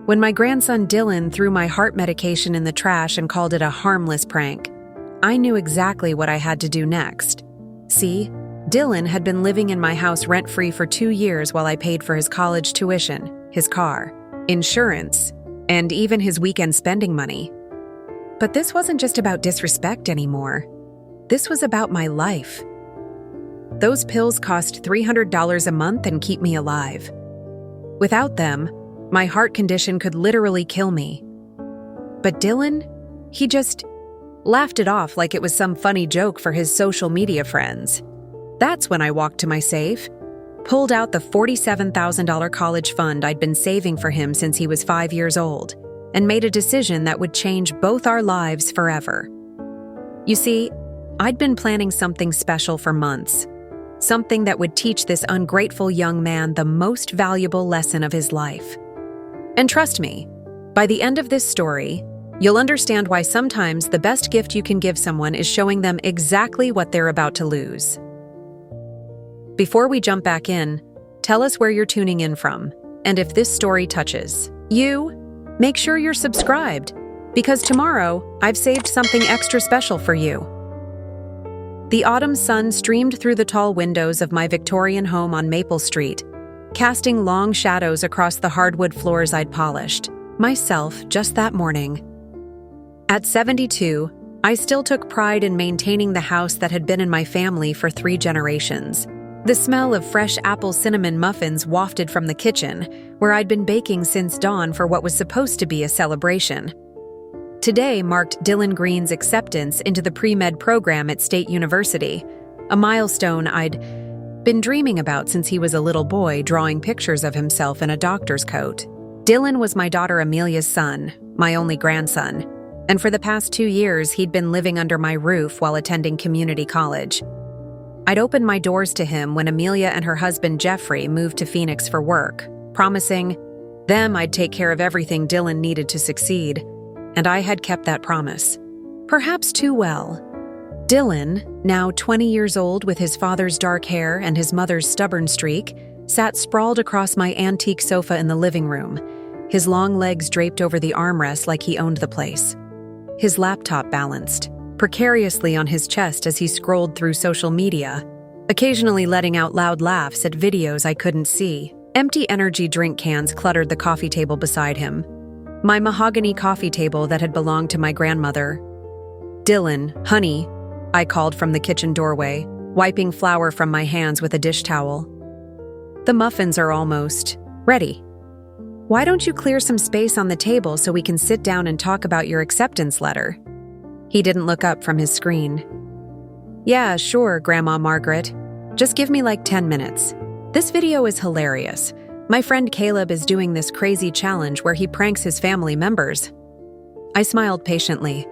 When my grandson Dylan threw my heart medication in the trash and called it a harmless prank, I knew exactly what I had to do next. See, Dylan had been living in my house rent-free for 2 years while I paid for his college tuition, his car, insurance, and even his weekend spending money. But this wasn't just about disrespect anymore. This was about my life. Those pills cost $300 a month and keep me alive. Without them, my heart condition could literally kill me. But Dylan, he just laughed it off like it was some funny joke for his social media friends. That's when I walked to my safe, pulled out the $47,000 college fund I'd been saving for him since he was 5 years old, and made a decision that would change both our lives forever. You see, I'd been planning something special for months, something that would teach this ungrateful young man the most valuable lesson of his life. And trust me, by the end of this story, you'll understand why sometimes the best gift you can give someone is showing them exactly what they're about to lose. Before we jump back in, tell us where you're tuning in from, and if this story touches you, make sure you're subscribed, because tomorrow I've saved something extra special for you. The autumn sun streamed through the tall windows of my Victorian home on Maple Street, casting long shadows across the hardwood floors I'd polished, myself, just that morning. At 72, I still took pride in maintaining the house that had been in my family for 3 generations. The smell of fresh apple cinnamon muffins wafted from the kitchen, where I'd been baking since dawn for what was supposed to be a celebration. Today marked Dylan Green's acceptance into the pre-med program at State University, a milestone I'd been dreaming about since he was a little boy drawing pictures of himself in a doctor's coat. Dylan was my daughter Amelia's son, my only grandson, and for the past 2 years he'd been living under my roof while attending community college. I'd opened my doors to him when Amelia and her husband Jeffrey moved to Phoenix for work, promising them I'd take care of everything Dylan needed to succeed, and I had kept that promise. Perhaps too well. Dylan, now 20 years old with his father's dark hair and his mother's stubborn streak, sat sprawled across my antique sofa in the living room, his long legs draped over the armrest like he owned the place. His laptop balanced precariously on his chest as he scrolled through social media, occasionally letting out loud laughs at videos I couldn't see. Empty energy drink cans cluttered the coffee table beside him, my mahogany coffee table that had belonged to my grandmother. "Dylan, honey," I called from the kitchen doorway, wiping flour from my hands with a dish towel. "The muffins are almost ready. Why don't you clear some space on the table so we can sit down and talk about your acceptance letter?" He didn't look up from his screen. "Yeah, sure, Grandma Margaret. Just give me like 10 minutes. This video is hilarious. My friend Caleb is doing this crazy challenge where he pranks his family members." I smiled patiently,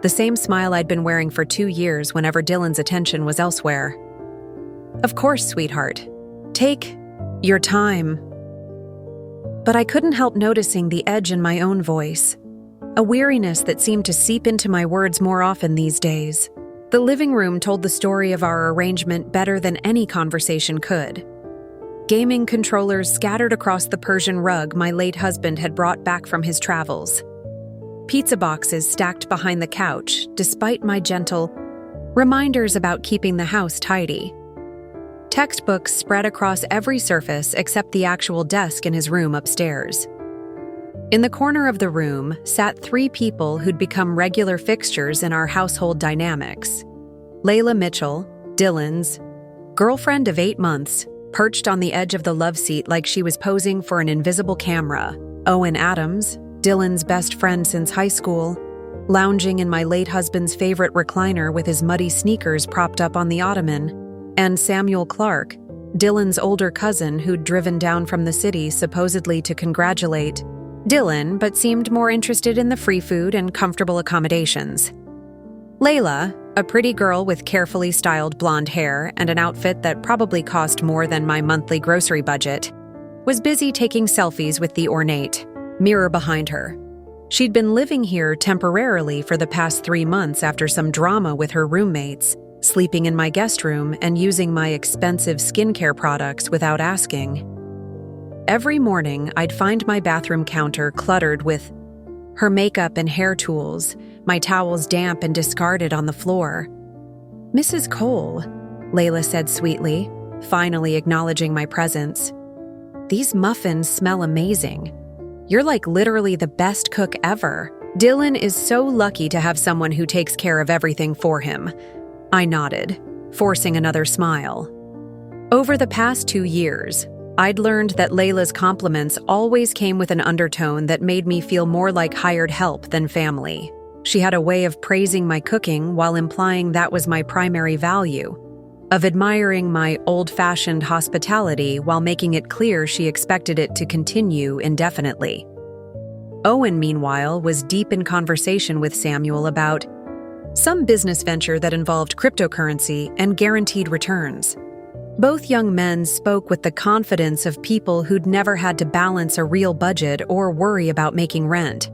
the same smile I'd been wearing for 2 years whenever Dylan's attention was elsewhere. "Of course, sweetheart. Take your time." But I couldn't help noticing the edge in my own voice, a weariness that seemed to seep into my words more often these days. The living room told the story of our arrangement better than any conversation could. Gaming controllers scattered across the Persian rug my late husband had brought back from his travels. Pizza boxes stacked behind the couch, despite my gentle reminders about keeping the house tidy. Textbooks spread across every surface except the actual desk in his room upstairs. In the corner of the room sat 3 people who'd become regular fixtures in our household dynamics. Layla Mitchell, Dylan's girlfriend of 8 months, perched on the edge of the love seat like she was posing for an invisible camera. Owen Adams, Dylan's best friend since high school, lounging in my late husband's favorite recliner with his muddy sneakers propped up on the ottoman. And Samuel Clark, Dylan's older cousin who'd driven down from the city supposedly to congratulate Dylan, but seemed more interested in the free food and comfortable accommodations. Layla, a pretty girl with carefully styled blonde hair and an outfit that probably cost more than my monthly grocery budget, was busy taking selfies with the ornate mirror behind her. She'd been living here temporarily for the past 3 months after some drama with her roommates, sleeping in my guest room and using my expensive skincare products without asking. every morning I'd find my bathroom counter cluttered with her makeup and hair tools, my towels damp and discarded on the floor. "Mrs. Cole," Layla said sweetly, finally acknowledging my presence. "These muffins smell amazing. You're like literally the best cook ever. Dylan is so lucky to have someone who takes care of everything for him." I nodded, forcing another smile. Over the past 2 years, I'd learned that Layla's compliments always came with an undertone that made me feel more like hired help than family. She had a way of praising my cooking while implying that was my primary value, of admiring my old-fashioned hospitality while making it clear she expected it to continue indefinitely. Owen, meanwhile, was deep in conversation with Samuel about some business venture that involved cryptocurrency and guaranteed returns. Both young men spoke with the confidence of people who'd never had to balance a real budget or worry about making rent.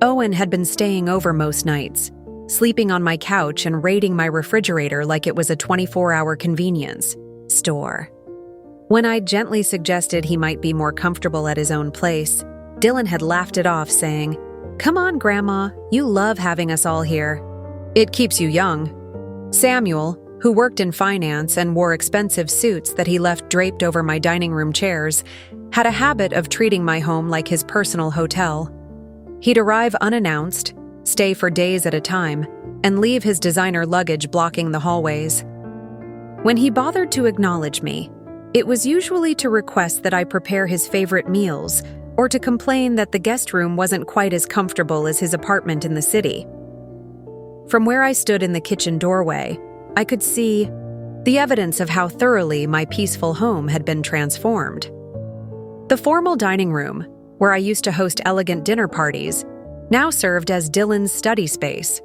Owen had been staying over most nights, sleeping on my couch and raiding my refrigerator like it was a 24-hour convenience store. When I gently suggested he might be more comfortable at his own place, Dylan had laughed it off, saying, "Come on, Grandma, you love having us all here. It keeps you young." Samuel, who worked in finance and wore expensive suits that he left draped over my dining room chairs, had a habit of treating my home like his personal hotel. He'd arrive unannounced, stay for days at a time, and leave his designer luggage blocking the hallways. When he bothered to acknowledge me, it was usually to request that I prepare his favorite meals or to complain that the guest room wasn't quite as comfortable as his apartment in the city. From where I stood in the kitchen doorway, I could see the evidence of how thoroughly my peaceful home had been transformed. The formal dining room, where I used to host elegant dinner parties, now served as Dylan's study space,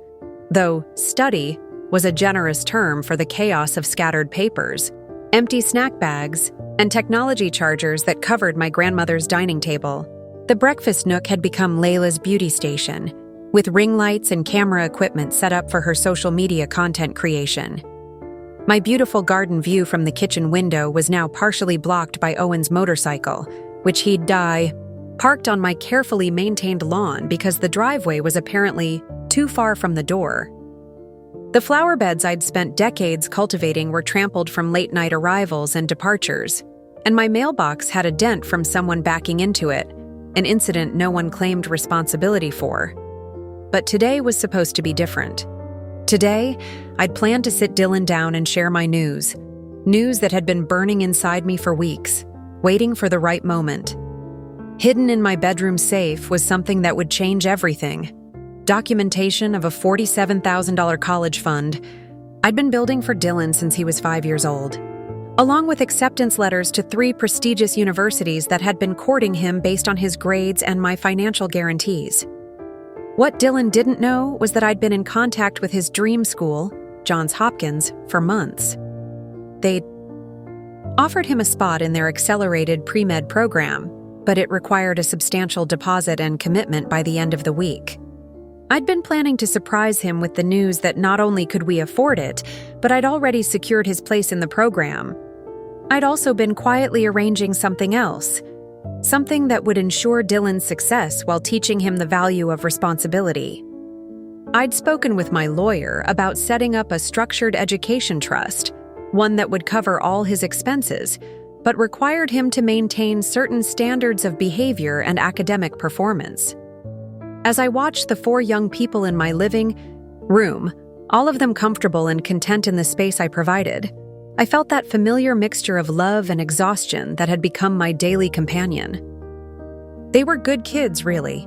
though study was a generous term for the chaos of scattered papers, empty snack bags, and technology chargers that covered my grandmother's dining table. The breakfast nook had become Layla's beauty station, with ring lights and camera equipment set up for her social media content creation. My beautiful garden view from the kitchen window was now partially blocked by Owen's motorcycle, which he'd parked on my carefully maintained lawn because the driveway was apparently too far from the door. The flower beds I'd spent decades cultivating were trampled from late-night arrivals and departures, and my mailbox had a dent from someone backing into it, an incident no one claimed responsibility for. But today was supposed to be different. Today, I'd planned to sit Dylan down and share my news that had been burning inside me for weeks, waiting for the right moment. Hidden in my bedroom safe was something that would change everything. Documentation of a $47,000 college fund I'd been building for Dylan since he was 5 years old, along with acceptance letters to 3 prestigious universities that had been courting him based on his grades and my financial guarantees. What Dylan didn't know was that I'd been in contact with his dream school, Johns Hopkins, for months. They'd offered him a spot in their accelerated pre-med program, but it required a substantial deposit and commitment by the end of the week. I'd been planning to surprise him with the news that not only could we afford it, but I'd already secured his place in the program. I'd also been quietly arranging something else, something that would ensure Dylan's success while teaching him the value of responsibility. I'd spoken with my lawyer about setting up a structured education trust, one that would cover all his expenses, but required him to maintain certain standards of behavior and academic performance. As I watched the 4 young people in my living room, all of them comfortable and content in the space I provided, I felt that familiar mixture of love and exhaustion that had become my daily companion. They were good kids, really.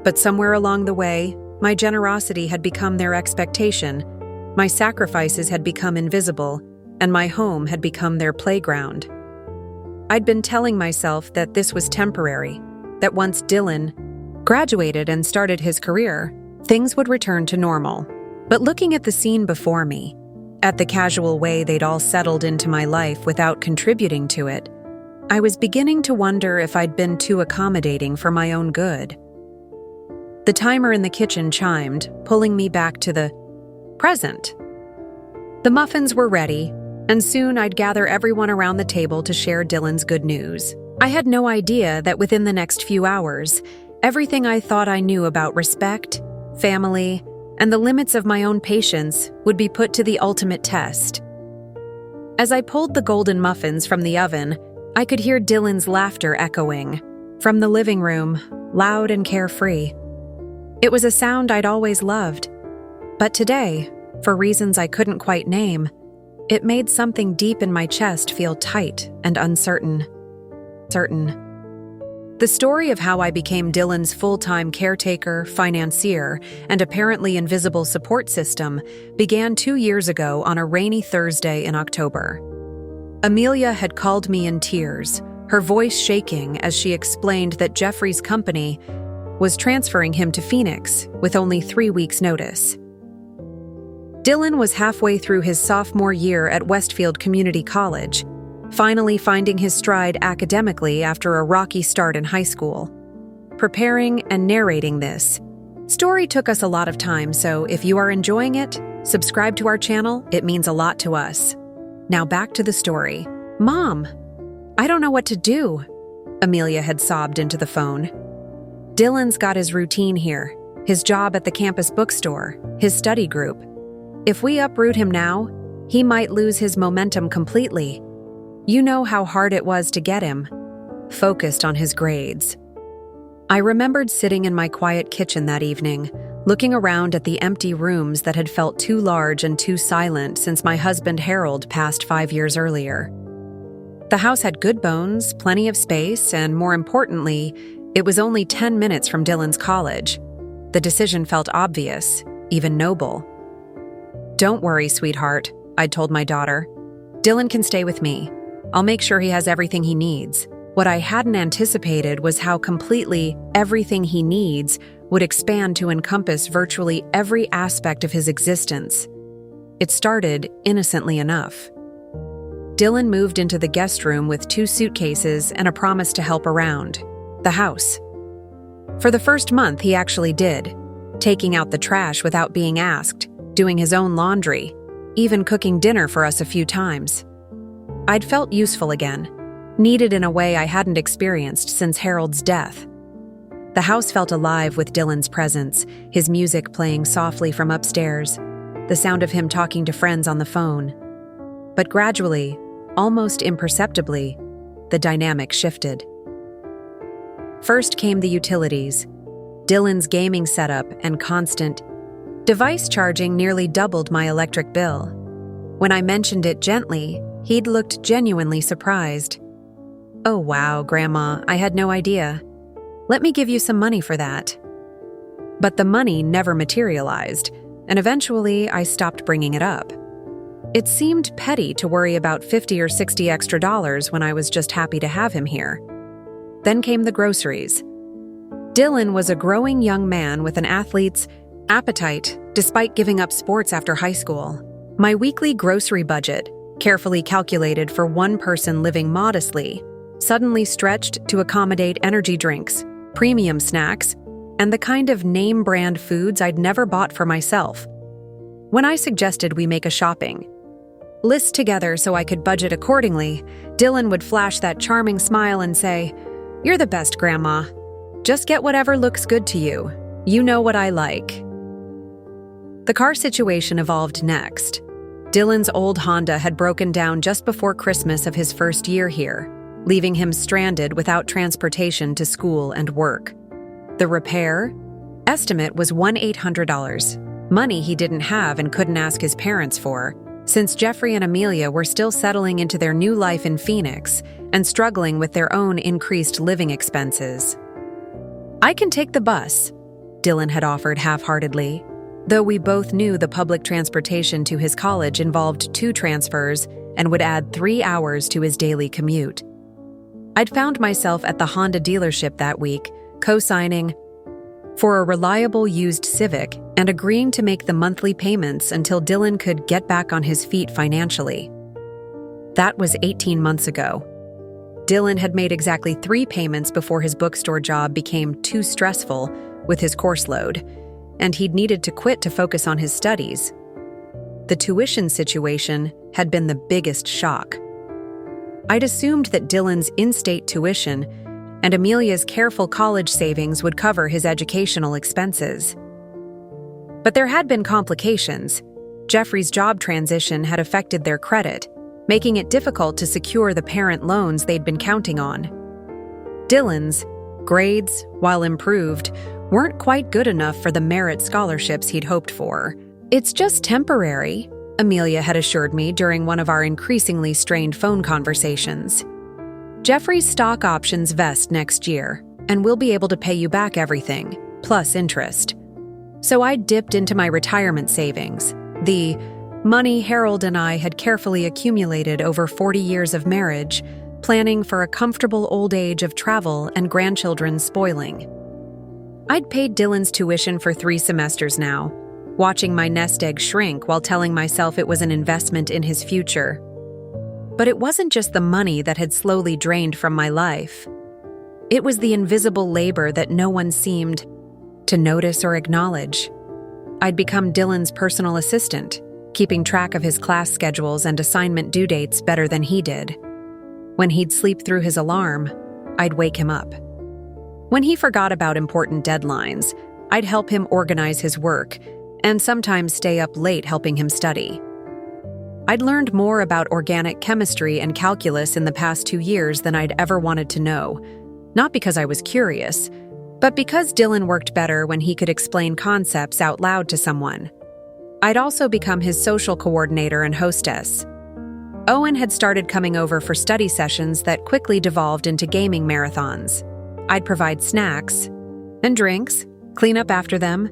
But somewhere along the way, my generosity had become their expectation, my sacrifices had become invisible, and my home had become their playground. I'd been telling myself that this was temporary, that once Dylan graduated and started his career, things would return to normal. But looking at the scene before me, at the casual way they'd all settled into my life without contributing to it, I was beginning to wonder if I'd been too accommodating for my own good. The timer in the kitchen chimed, pulling me back to the present. The muffins were ready, and soon I'd gather everyone around the table to share Dylan's good news. I had no idea that within the next few hours, everything I thought I knew about respect, family, and the limits of my own patience would be put to the ultimate test. As I pulled the golden muffins from the oven, I could hear Dylan's laughter echoing from the living room, loud and carefree. It was a sound I'd always loved, but today, for reasons I couldn't quite name, it made something deep in my chest feel tight and uncertain. The story of how I became Dylan's full-time caretaker, financier, and apparently invisible support system began 2 years ago on a rainy Thursday in October. Amelia had called me in tears, her voice shaking as she explained that Jeffrey's company was transferring him to Phoenix with only 3 weeks' notice. Dylan was halfway through his sophomore year at Westfield Community College, finally finding his stride academically after a rocky start in high school. Preparing and narrating this story took us a lot of time, so if you are enjoying it, subscribe to our channel, it means a lot to us. Now back to the story. "Mom, I don't know what to do," Amelia had sobbed into the phone. "Dylan's got his routine here, his job at the campus bookstore, his study group. If we uproot him now, he might lose his momentum completely. You know how hard it was to get him focused on his grades." I remembered sitting in my quiet kitchen that evening, looking around at the empty rooms that had felt too large and too silent since my husband Harold passed 5 years earlier. The house had good bones, plenty of space, and more importantly, it was only 10 minutes from Dylan's college. The decision felt obvious, even noble. "Don't worry, sweetheart," I told my daughter. "Dylan can stay with me. I'll make sure he has everything he needs." What I hadn't anticipated was how completely everything he needs would expand to encompass virtually every aspect of his existence. It started innocently enough. Dylan moved into the guest room with 2 suitcases and a promise to help around the house. For the first month, he actually did, taking out the trash without being asked, doing his own laundry, even cooking dinner for us a few times. I'd felt useful again, needed in a way I hadn't experienced since Harold's death. The house felt alive with Dylan's presence, his music playing softly from upstairs, the sound of him talking to friends on the phone. But gradually, almost imperceptibly, the dynamic shifted. First came the utilities. Dylan's gaming setup and constant device charging nearly doubled my electric bill. When I mentioned it gently, he'd looked genuinely surprised. "Oh wow, Grandma, I had no idea. Let me give you some money for that." But the money never materialized, and eventually I stopped bringing it up. It seemed petty to worry about $50 or $60 extra when I was just happy to have him here. Then came the groceries. Dylan was a growing young man with an athlete's appetite, despite giving up sports after high school. My weekly grocery budget, carefully calculated for one person living modestly, suddenly stretched to accommodate energy drinks, premium snacks, and the kind of name-brand foods I'd never bought for myself. When I suggested we make a shopping list together so I could budget accordingly, Dylan would flash that charming smile and say, "You're the best, Grandma. Just get whatever looks good to you. You know what I like." The car situation evolved next. Dylan's old Honda had broken down just before Christmas of his first year here, leaving him stranded without transportation to school and work. The repair estimate was $1,800, money he didn't have and couldn't ask his parents for, since Jeffrey and Amelia were still settling into their new life in Phoenix and struggling with their own increased living expenses. "I can take the bus," Dylan had offered half-heartedly, though we both knew the public transportation to his college involved 2 transfers and would add 3 hours to his daily commute. I'd found myself at the Honda dealership that week, co-signing for a reliable used Civic and agreeing to make the monthly payments until Dylan could get back on his feet financially. That was 18 months ago. Dylan had made exactly 3 payments before his bookstore job became too stressful with his course load, and he'd needed to quit to focus on his studies. The tuition situation had been the biggest shock. I'd assumed that Dylan's in-state tuition and Amelia's careful college savings would cover his educational expenses. But there had been complications. Jeffrey's job transition had affected their credit, making it difficult to secure the parent loans they'd been counting on. Dylan's grades, while improved, weren't quite good enough for the merit scholarships he'd hoped for. "It's just temporary," Amelia had assured me during one of our increasingly strained phone conversations. "Jeffrey's stock options vest next year, and we'll be able to pay you back everything, plus interest." So I dipped into my retirement savings, the money Harold and I had carefully accumulated over 40 years of marriage, planning for a comfortable old age of travel and grandchildren's spoiling. I'd paid Dylan's tuition for 3 semesters now, watching my nest egg shrink while telling myself it was an investment in his future. But it wasn't just the money that had slowly drained from my life. It was the invisible labor that no one seemed to notice or acknowledge. I'd become Dylan's personal assistant, keeping track of his class schedules and assignment due dates better than he did. When he'd sleep through his alarm, I'd wake him up. When he forgot about important deadlines, I'd help him organize his work, and sometimes stay up late helping him study. I'd learned more about organic chemistry and calculus in the past 2 years than I'd ever wanted to know, not because I was curious, but because Dylan worked better when he could explain concepts out loud to someone. I'd also become his social coordinator and hostess. Owen had started coming over for study sessions that quickly devolved into gaming marathons. I'd provide snacks and drinks, clean up after them,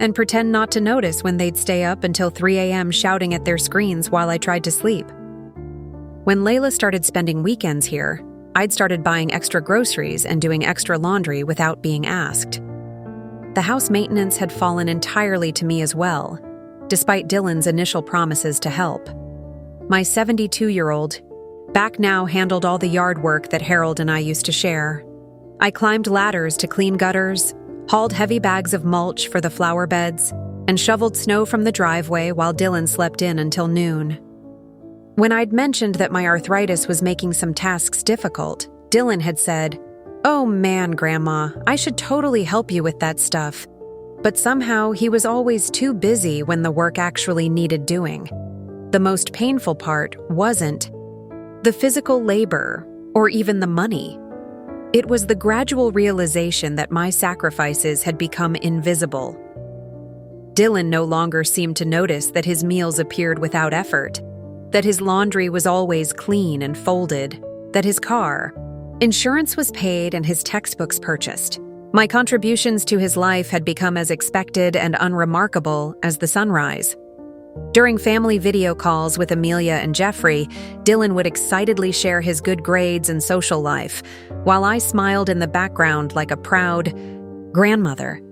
and pretend not to notice when they'd stay up until 3 a.m. shouting at their screens while I tried to sleep. When Layla started spending weekends here, I'd started buying extra groceries and doing extra laundry without being asked. The house maintenance had fallen entirely to me as well, despite Dylan's initial promises to help. My 72-year-old, back now, handled all the yard work that Harold and I used to share. I climbed ladders to clean gutters, hauled heavy bags of mulch for the flower beds, and shoveled snow from the driveway while Dylan slept in until noon. When I'd mentioned that my arthritis was making some tasks difficult, Dylan had said, "Oh man, Grandma, I should totally help you with that stuff." But somehow he was always too busy when the work actually needed doing. The most painful part wasn't the physical labor or even the money. It was the gradual realization that my sacrifices had become invisible. Dylan no longer seemed to notice that his meals appeared without effort, that his laundry was always clean and folded, that his car, insurance was paid and his textbooks purchased. My contributions to his life had become as expected and unremarkable as the sunrise. During family video calls with Amelia and Jeffrey, Dylan would excitedly share his good grades and social life, while I smiled in the background like a proud grandmother.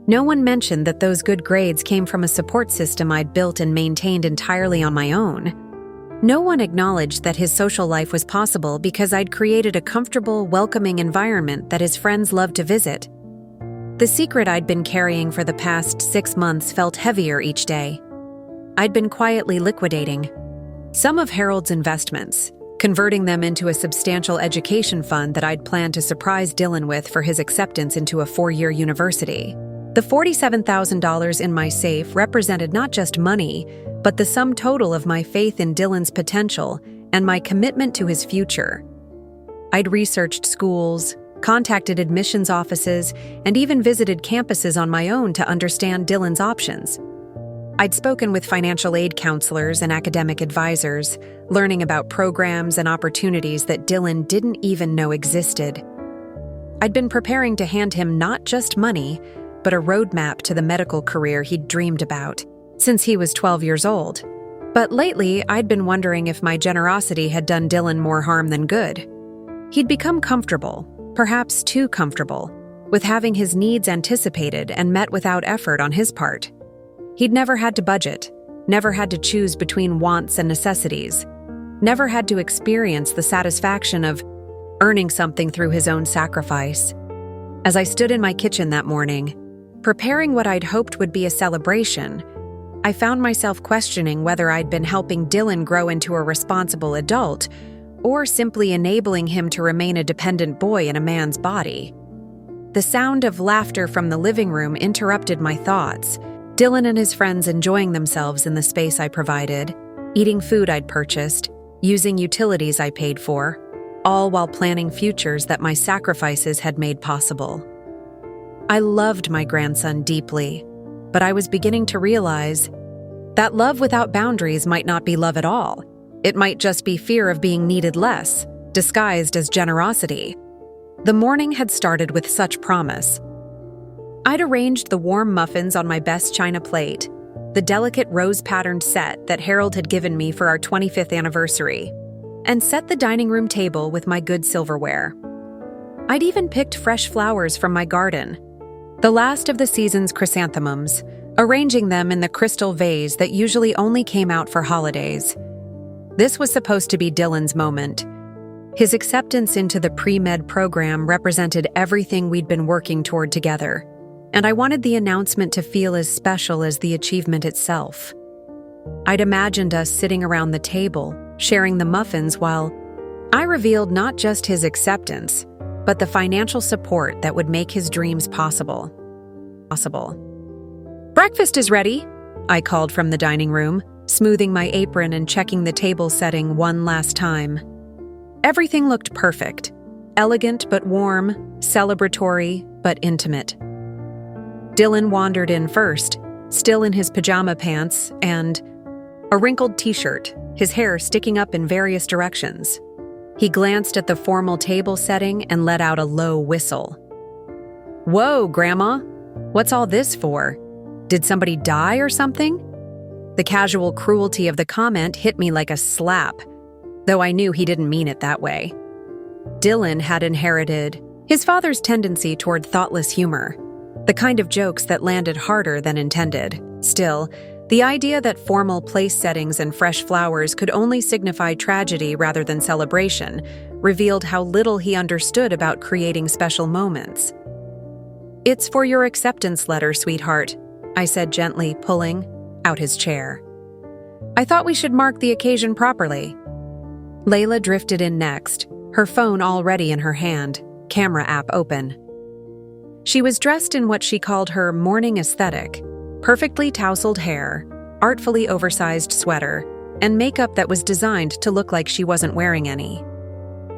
No one mentioned that those good grades came from a support system I'd built and maintained entirely on my own. No one acknowledged that his social life was possible because I'd created a comfortable, welcoming environment that his friends loved to visit. The secret I'd been carrying for the past 6 months felt heavier each day. I'd been quietly liquidating some of Harold's investments, converting them into a substantial education fund that I'd planned to surprise Dylan with for his acceptance into a 4-year university. The $47,000 in my safe represented not just money, but the sum total of my faith in Dylan's potential and my commitment to his future. I'd researched schools, contacted admissions offices, and even visited campuses on my own to understand Dylan's options. I'd spoken with financial aid counselors and academic advisors, learning about programs and opportunities that Dylan didn't even know existed. I'd been preparing to hand him not just money, but a roadmap to the medical career he'd dreamed about since he was 12 years old. But lately, I'd been wondering if my generosity had done Dylan more harm than good. He'd become comfortable, perhaps too comfortable, with having his needs anticipated and met without effort on his part. He'd never had to budget, never had to choose between wants and necessities, never had to experience the satisfaction of earning something through his own sacrifice. As I stood in my kitchen that morning, preparing what I'd hoped would be a celebration, I found myself questioning whether I'd been helping Dylan grow into a responsible adult or simply enabling him to remain a dependent boy in a man's body. The sound of laughter from the living room interrupted my thoughts. Dylan and his friends enjoying themselves in the space I provided, eating food I'd purchased, using utilities I paid for, all while planning futures that my sacrifices had made possible. I loved my grandson deeply, but I was beginning to realize that love without boundaries might not be love at all. It might just be fear of being needed less, disguised as generosity. The morning had started with such promise. I'd arranged the warm muffins on my best china plate, the delicate rose-patterned set that Harold had given me for our 25th anniversary, and set the dining room table with my good silverware. I'd even picked fresh flowers from my garden, the last of the season's chrysanthemums, arranging them in the crystal vase that usually only came out for holidays. This was supposed to be Dylan's moment. His acceptance into the pre-med program represented everything we'd been working toward together, and I wanted the announcement to feel as special as the achievement itself. I'd imagined us sitting around the table, sharing the muffins while I revealed not just his acceptance, but the financial support that would make his dreams possible. "Breakfast is ready," I called from the dining room, smoothing my apron and checking the table setting one last time. Everything looked perfect, elegant but warm, celebratory but intimate. Dylan wandered in first, still in his pajama pants and a wrinkled t-shirt, his hair sticking up in various directions. He glanced at the formal table setting and let out a low whistle. "Whoa, Grandma! What's all this for? Did somebody die or something?" The casual cruelty of the comment hit me like a slap, though I knew he didn't mean it that way. Dylan had inherited his father's tendency toward thoughtless humor, the kind of jokes that landed harder than intended. Still, the idea that formal place settings and fresh flowers could only signify tragedy rather than celebration revealed how little he understood about creating special moments. "It's for your acceptance letter, sweetheart," I said gently, pulling out his chair. "I thought we should mark the occasion properly." Layla drifted in next, her phone already in her hand, camera app open. She was dressed in what she called her morning aesthetic, perfectly tousled hair, artfully oversized sweater, and makeup that was designed to look like she wasn't wearing any.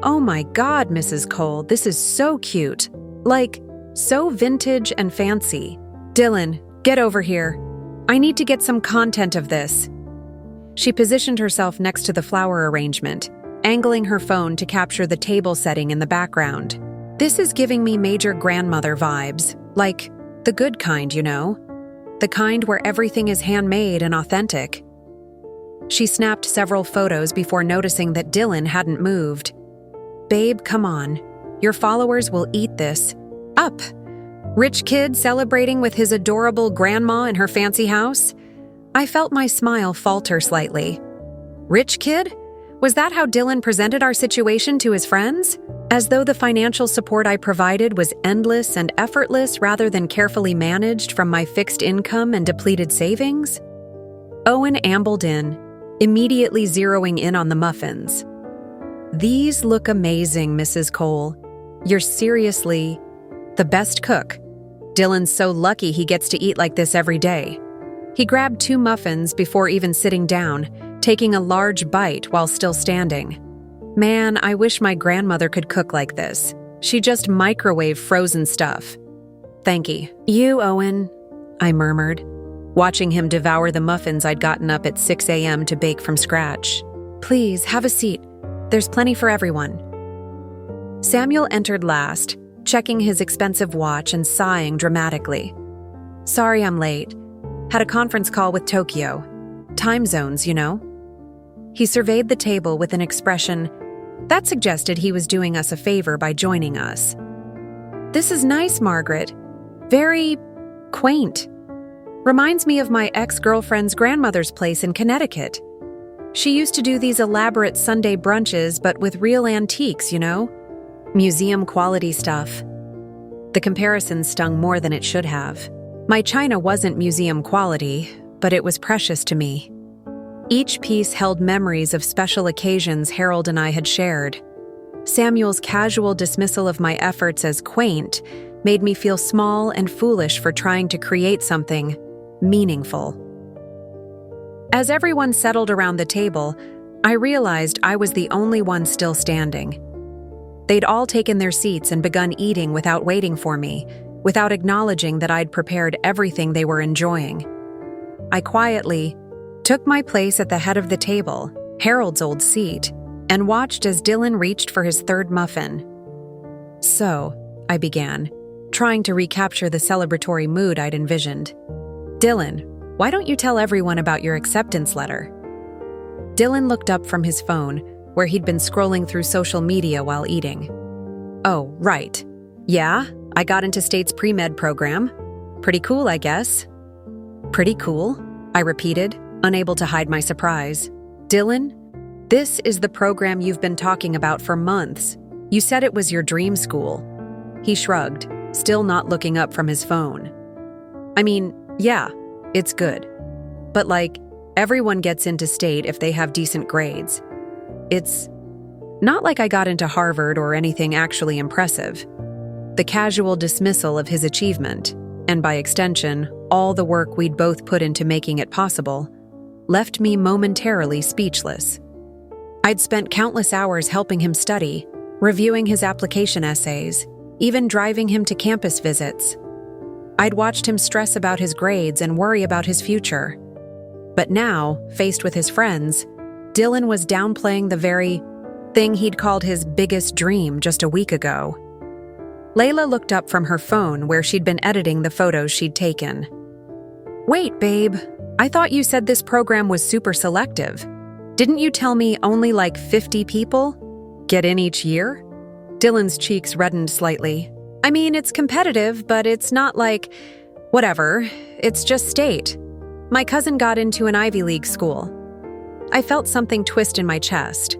"Oh my God, Mrs. Cole, this is so cute. Like, so vintage and fancy. Dylan, get over here. I need to get some content of this." She positioned herself next to the flower arrangement, angling her phone to capture the table setting in the background. "This is giving me major grandmother vibes, like the good kind, you know? The kind where everything is handmade and authentic." She snapped several photos before noticing that Dylan hadn't moved. "Babe, come on. Your followers will eat this up. Rich kid celebrating with his adorable grandma in her fancy house?" I felt my smile falter slightly. Rich kid? Was that how Dylan presented our situation to his friends? As though the financial support I provided was endless and effortless rather than carefully managed from my fixed income and depleted savings? Owen ambled in, immediately zeroing in on the muffins. "These look amazing, Mrs. Cole. You're seriously the best cook. Dylan's so lucky he gets to eat like this every day." He grabbed 2 muffins before even sitting down, taking a large bite while still standing. "Man, I wish my grandmother could cook like this. She just microwave frozen stuff." "Thank you, Owen," I murmured, watching him devour the muffins I'd gotten up at 6 a.m. to bake from scratch. "Please, have a seat. There's plenty for everyone." Samuel entered last, checking his expensive watch and sighing dramatically. "Sorry I'm late. Had a conference call with Tokyo. Time zones, you know." He surveyed the table with an expression that suggested he was doing us a favor by joining us. "This is nice, Margaret. Very quaint. Reminds me of my ex-girlfriend's grandmother's place in Connecticut. She used to do these elaborate Sunday brunches, but with real antiques, you know? Museum-quality stuff." The comparison stung more than it should have. My china wasn't museum quality, but it was precious to me. Each piece held memories of special occasions Harold and I had shared. Samuel's casual dismissal of my efforts as quaint made me feel small and foolish for trying to create something meaningful. As everyone settled around the table, I realized I was the only one still standing. They'd all taken their seats and begun eating without waiting for me, without acknowledging that I'd prepared everything they were enjoying. I quietly took my place at the head of the table, Harold's old seat, and watched as Dylan reached for his third muffin. "So," I began, trying to recapture the celebratory mood I'd envisioned. "Dylan, why don't you tell everyone about your acceptance letter?" Dylan looked up from his phone, where he'd been scrolling through social media while eating. "Oh, right. Yeah, I got into State's pre-med program. Pretty cool, I guess." "Pretty cool?" I repeated, unable to hide my surprise. "Dylan, this is the program you've been talking about for months. You said it was your dream school." He shrugged, still not looking up from his phone. "I mean, yeah, it's good. But everyone gets into State if they have decent grades. It's not like I got into Harvard or anything actually impressive." The casual dismissal of his achievement, and by extension, all the work we'd both put into making it possible, left me momentarily speechless. I'd spent countless hours helping him study, reviewing his application essays, even driving him to campus visits. I'd watched him stress about his grades and worry about his future. But now, faced with his friends, Dylan was downplaying the very thing he'd called his biggest dream just a week ago. Layla looked up from her phone where she'd been editing the photos she'd taken. "Wait, babe, I thought you said this program was super selective. Didn't you tell me only 50 people get in each year?" Dylan's cheeks reddened slightly. "I mean, it's competitive, but it's not whatever, it's just State. My cousin got into an Ivy League school." I felt something twist in my chest.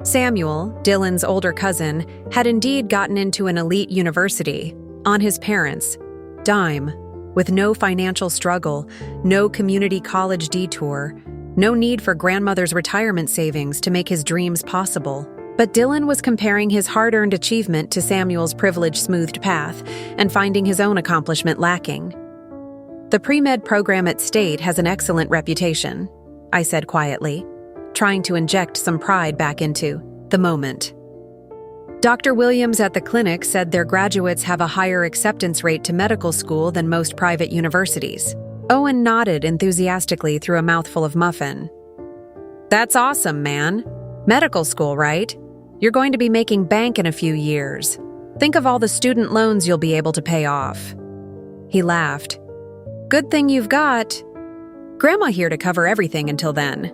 Samuel, Dylan's older cousin, had indeed gotten into an elite university, on his parents' dime, with no financial struggle, no community college detour, no need for grandmother's retirement savings to make his dreams possible. But Dylan was comparing his hard-earned achievement to Samuel's privilege-smoothed path and finding his own accomplishment lacking. "The pre-med program at State has an excellent reputation," I said quietly, trying to inject some pride back into the moment. "Dr. Williams at the clinic said their graduates have a higher acceptance rate to medical school than most private universities." Owen nodded enthusiastically through a mouthful of muffin. "That's awesome, man. Medical school, right? You're going to be making bank in a few years. Think of all the student loans you'll be able to pay off." He laughed. "Good thing you've got Grandma here to cover everything until then."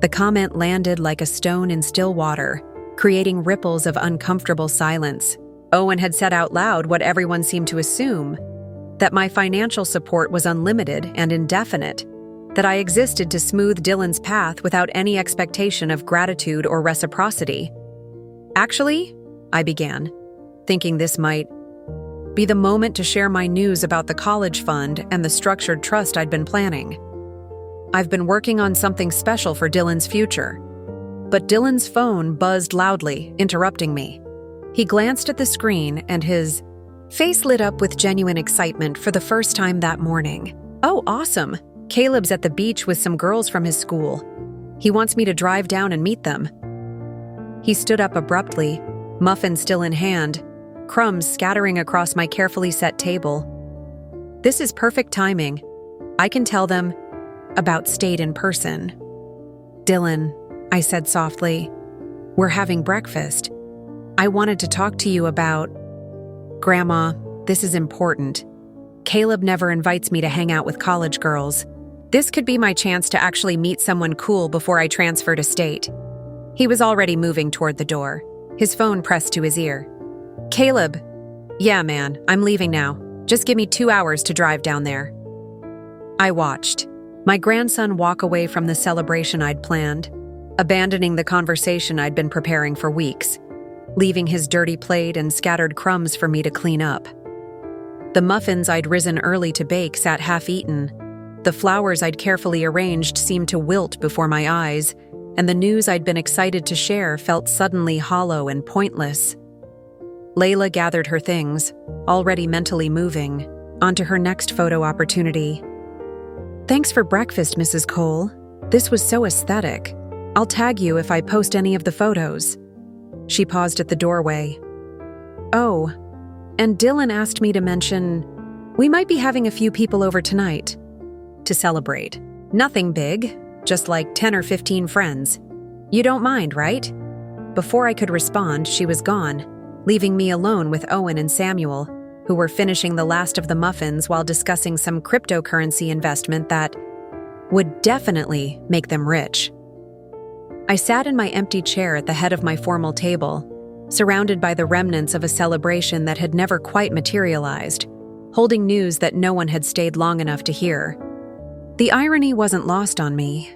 The comment landed like a stone in still water, creating ripples of uncomfortable silence. Owen had said out loud what everyone seemed to assume, that my financial support was unlimited and indefinite, that I existed to smooth Dylan's path without any expectation of gratitude or reciprocity. "Actually," I began, thinking this might be the moment to share my news about the college fund and the structured trust I'd been planning. "I've been working on something special for Dylan's future." But Dylan's phone buzzed loudly, interrupting me. He glanced at the screen and his face lit up with genuine excitement for the first time that morning. "Oh, awesome! Caleb's at the beach with some girls from his school. He wants me to drive down and meet them." He stood up abruptly, muffin still in hand, crumbs scattering across my carefully set table. "This is perfect timing. I can tell them about State in person." "Dylan," I said softly, "we're having breakfast. I wanted to talk to you about—" "Grandma, this is important. Caleb never invites me to hang out with college girls. This could be my chance to actually meet someone cool before I transfer to State." He was already moving toward the door, his phone pressed to his ear. "Caleb, yeah, man, I'm leaving now. Just give me 2 hours to drive down there." I watched my grandson walk away from the celebration I'd planned, abandoning the conversation I'd been preparing for weeks, leaving his dirty plate and scattered crumbs for me to clean up. The muffins I'd risen early to bake sat half-eaten, The flowers I'd carefully arranged seemed to wilt before my eyes, and the news I'd been excited to share felt suddenly hollow and pointless. Layla gathered her things, already mentally moving, onto her next photo opportunity. "Thanks for breakfast, Mrs. Cole. This was so aesthetic. I'll tag you if I post any of the photos." She paused at the doorway. "Oh, and Dylan asked me to mention, we might be having a few people over tonight to celebrate. Nothing big, just like 10 or 15 friends. You don't mind, right?" Before I could respond, she was gone, leaving me alone with Owen and Samuel, who were finishing the last of the muffins while discussing some cryptocurrency investment that would definitely make them rich. I sat in my empty chair at the head of my formal table, surrounded by the remnants of a celebration that had never quite materialized, holding news that no one had stayed long enough to hear. The irony wasn't lost on me.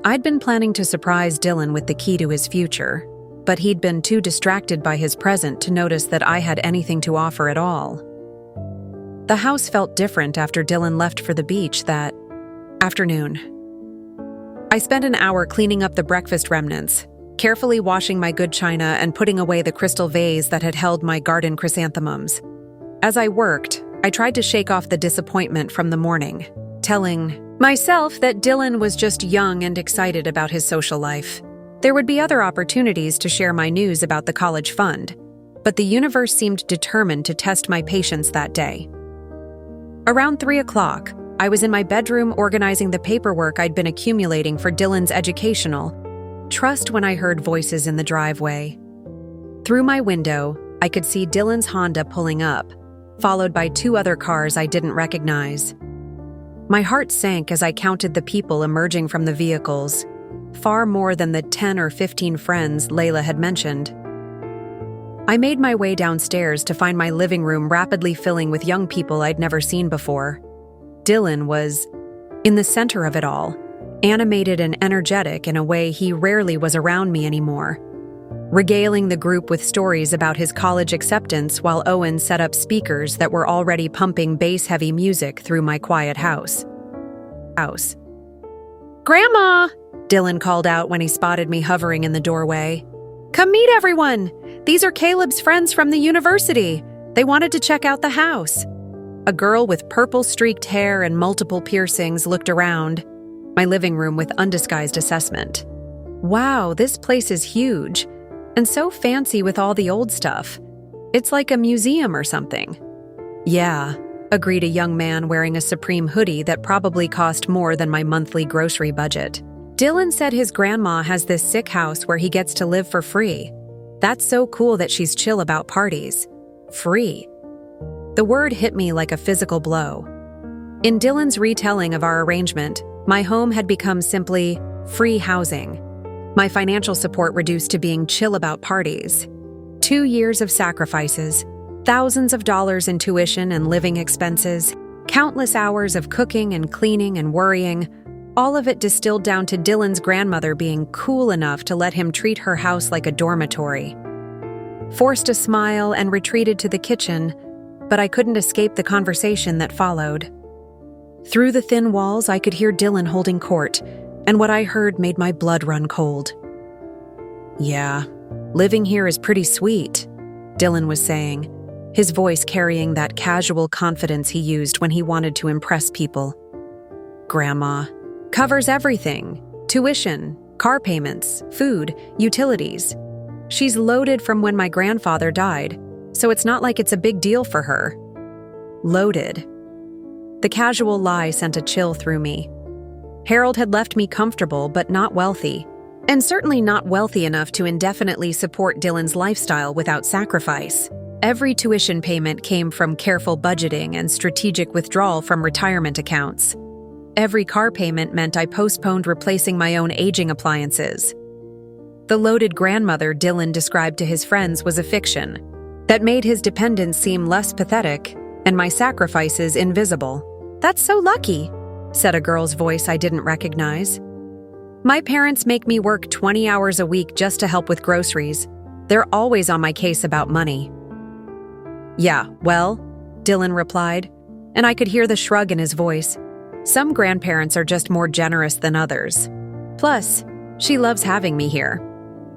I'd been planning to surprise Dylan with the key to his future, but he'd been too distracted by his present to notice that I had anything to offer at all. The house felt different after Dylan left for the beach that afternoon. I spent an hour cleaning up the breakfast remnants, carefully washing my good china and putting away the crystal vase that had held my garden chrysanthemums. As I worked, I tried to shake off the disappointment from the morning, telling myself that Dylan was just young and excited about his social life. There would be other opportunities to share my news about the college fund, but the universe seemed determined to test my patience that day. Around 3 o'clock, I was in my bedroom organizing the paperwork I'd been accumulating for Dylan's educational trust when I heard voices in the driveway. Through my window, I could see Dylan's Honda pulling up, followed by 2 other cars I didn't recognize. My heart sank as I counted the people emerging from the vehicles, far more than the 10 or 15 friends Layla had mentioned. I made my way downstairs to find my living room rapidly filling with young people I'd never seen before. Dylan was in the center of it all, animated and energetic in a way he rarely was around me anymore, regaling the group with stories about his college acceptance while Owen set up speakers that were already pumping bass-heavy music through my quiet house. "Grandma!" Dylan called out when he spotted me hovering in the doorway. "Come meet everyone! These are Caleb's friends from the university. They wanted to check out the house." A girl with purple-streaked hair and multiple piercings looked around my living room with undisguised assessment. "Wow, this place is huge, and so fancy with all the old stuff. It's like a museum or something." "Yeah," agreed a young man wearing a Supreme hoodie that probably cost more than my monthly grocery budget. "Dylan said his grandma has this sick house where he gets to live for free. That's so cool that she's chill about parties. Free." The word hit me like a physical blow. In Dylan's retelling of our arrangement, my home had become simply free housing. My financial support reduced to being chill about parties. 2 years of sacrifices, thousands of dollars in tuition and living expenses, countless hours of cooking and cleaning and worrying, all of it distilled down to Dylan's grandmother being cool enough to let him treat her house like a dormitory. Forced a smile and retreated to the kitchen, but I couldn't escape the conversation that followed. Through the thin walls, I could hear Dylan holding court, and what I heard made my blood run cold. "Yeah, living here is pretty sweet," Dylan was saying, his voice carrying that casual confidence he used when he wanted to impress people. "Grandma covers everything: tuition, car payments, food, utilities. She's loaded from when my grandfather died, so it's not like it's a big deal for her." Loaded. The casual lie sent a chill through me. Harold had left me comfortable but not wealthy, and certainly not wealthy enough to indefinitely support Dylan's lifestyle without sacrifice. Every tuition payment came from careful budgeting and strategic withdrawal from retirement accounts. Every car payment meant I postponed replacing my own aging appliances. The loaded grandmother Dylan described to his friends was a fiction that made his dependence seem less pathetic and my sacrifices invisible. "That's so lucky," said a girl's voice I didn't recognize. "My parents make me work 20 hours a week just to help with groceries. They're always on my case about money." "Yeah, well," Dylan replied, and I could hear the shrug in his voice. Some grandparents are just more generous than others. Plus, she loves having me here.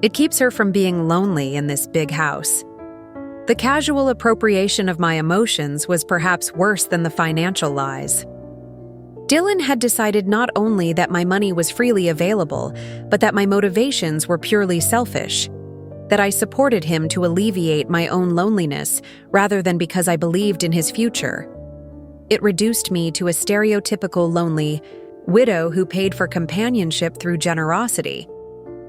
It keeps her from being lonely in this big house. The casual appropriation of my emotions was perhaps worse than the financial lies. Dylan had decided not only that my money was freely available, but that my motivations were purely selfish. That I supported him to alleviate my own loneliness rather than because I believed in his future. It reduced me to a stereotypical lonely widow who paid for companionship through generosity.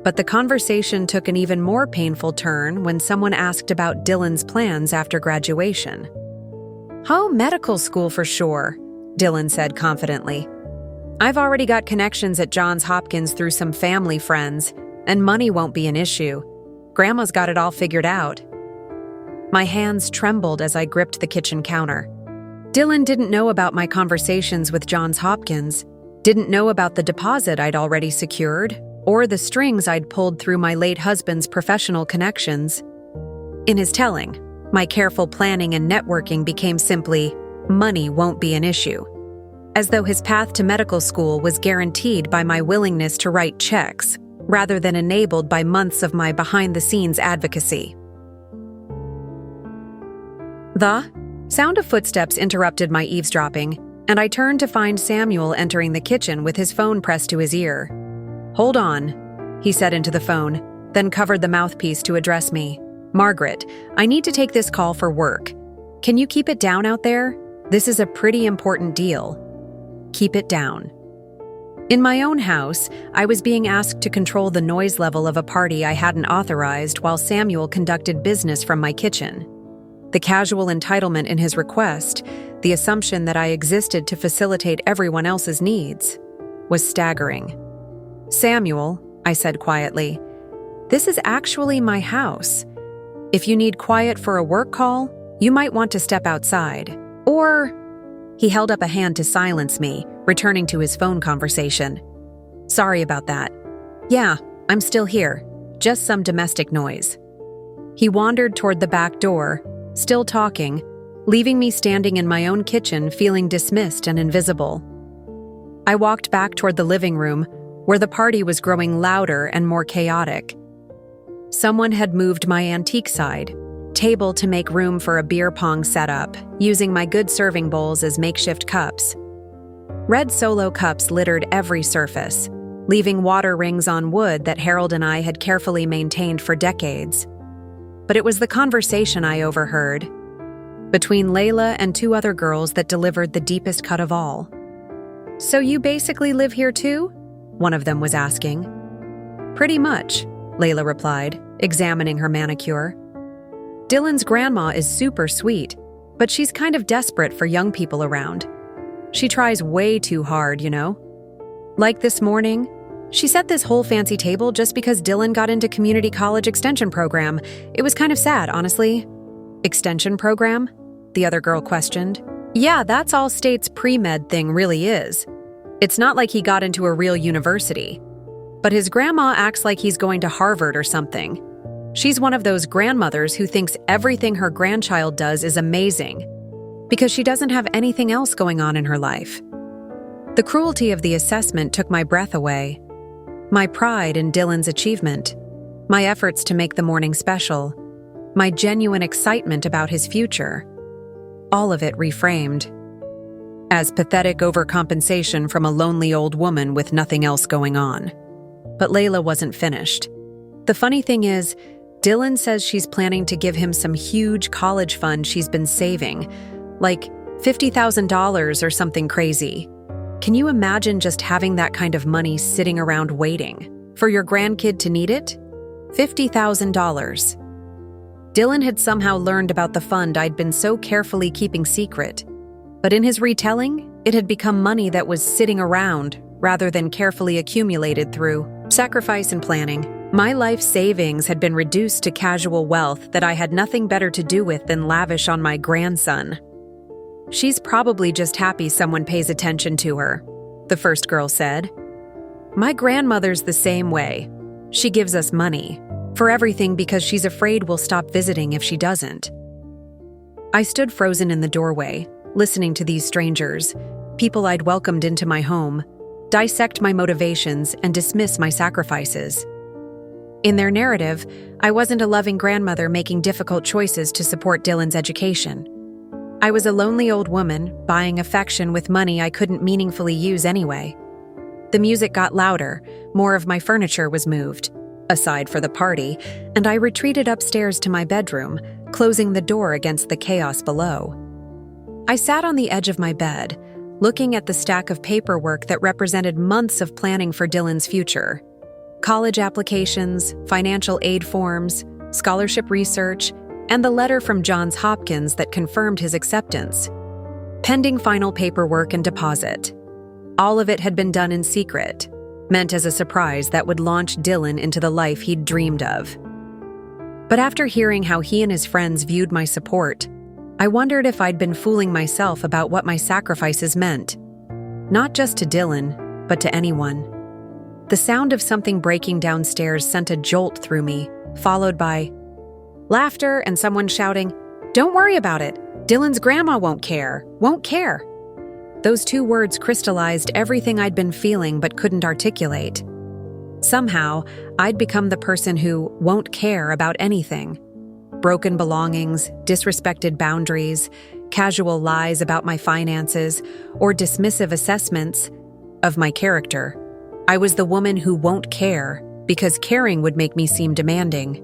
But the conversation took an even more painful turn when someone asked about Dylan's plans after graduation. "Oh, medical school for sure," Dylan said confidently. "I've already got connections at Johns Hopkins through some family friends, and money won't be an issue. Grandma's got it all figured out." My hands trembled as I gripped the kitchen counter. Dylan didn't know about my conversations with Johns Hopkins, didn't know about the deposit I'd already secured, or the strings I'd pulled through my late husband's professional connections. In his telling, my careful planning and networking became simply, "Money won't be an issue," as though his path to medical school was guaranteed by my willingness to write checks, rather than enabled by months of my behind-the-scenes advocacy. The sound of footsteps interrupted my eavesdropping, and I turned to find Samuel entering the kitchen with his phone pressed to his ear. "Hold on," he said into the phone, then covered the mouthpiece to address me. "Margaret, I need to take this call for work. Can you keep it down out there? This is a pretty important deal." Keep it down. In my own house, I was being asked to control the noise level of a party I hadn't authorized while Samuel conducted business from my kitchen. The casual entitlement in his request, the assumption that I existed to facilitate everyone else's needs, was staggering. "Samuel," I said quietly, "this is actually my house. If you need quiet for a work call, you might want to step outside. Or—" He held up a hand to silence me, returning to his phone conversation. "Sorry about that. Yeah, I'm still here. Just some domestic noise." He wandered toward the back door, still talking, leaving me standing in my own kitchen feeling dismissed and invisible. I walked back toward the living room, where the party was growing louder and more chaotic. Someone had moved my antique side table to make room for a beer pong setup, using my good serving bowls as makeshift cups. Red Solo cups littered every surface, leaving water rings on wood that Harold and I had carefully maintained for decades. But it was the conversation I overheard, between Layla and two other girls, that delivered the deepest cut of all. "So you basically live here too?" one of them was asking. "Pretty much," Layla replied, examining her manicure. "Dylan's grandma is super sweet, but she's kind of desperate for young people around. She tries way too hard, you know? Like this morning, she set this whole fancy table just because Dylan got into community college extension program. It was kind of sad, honestly." "Extension program?" the other girl questioned. "Yeah, that's all State's pre-med thing really is. It's not like he got into a real university. But his grandma acts like he's going to Harvard or something. She's one of those grandmothers who thinks everything her grandchild does is amazing, because she doesn't have anything else going on in her life." The cruelty of the assessment took my breath away. My pride in Dylan's achievement, my efforts to make the morning special, my genuine excitement about his future, all of it reframed as pathetic overcompensation from a lonely old woman with nothing else going on. But Layla wasn't finished. The funny thing is, Dylan says she's planning to give him some huge college fund she's been saving, like $50,000 or something crazy. Can you imagine just having that kind of money sitting around waiting for your grandkid to need it? $50,000. Dylan had somehow learned about the fund I'd been so carefully keeping secret, but in his retelling, it had become money that was sitting around rather than carefully accumulated through sacrifice and planning. My life savings had been reduced to casual wealth that I had nothing better to do with than lavish on my grandson. "She's probably just happy someone pays attention to her," the first girl said. "My grandmother's the same way. She gives us money for everything because she's afraid we'll stop visiting if she doesn't." I stood frozen in the doorway, listening to these strangers, people I'd welcomed into my home, dissect my motivations, and dismiss my sacrifices. In their narrative, I wasn't a loving grandmother making difficult choices to support Dylan's education. I was a lonely old woman buying affection with money I couldn't meaningfully use anyway. The music got louder, more of my furniture was moved, aside for the party, and I retreated upstairs to my bedroom, closing the door against the chaos below. I sat on the edge of my bed, looking at the stack of paperwork that represented months of planning for Dylan's future. College applications, financial aid forms, scholarship research, and the letter from Johns Hopkins that confirmed his acceptance. Pending final paperwork and deposit. All of it had been done in secret, meant as a surprise that would launch Dylan into the life he'd dreamed of. But after hearing how he and his friends viewed my support, I wondered if I'd been fooling myself about what my sacrifices meant. Not just to Dylan, but to anyone. The sound of something breaking downstairs sent a jolt through me, followed by laughter and someone shouting, "Don't worry about it. Dylan's grandma won't care. Those two words crystallized everything I'd been feeling but couldn't articulate. Somehow, I'd become the person who won't care about anything. Broken belongings, disrespected boundaries, casual lies about my finances, or dismissive assessments of my character. I was the woman who won't care because caring would make me seem demanding.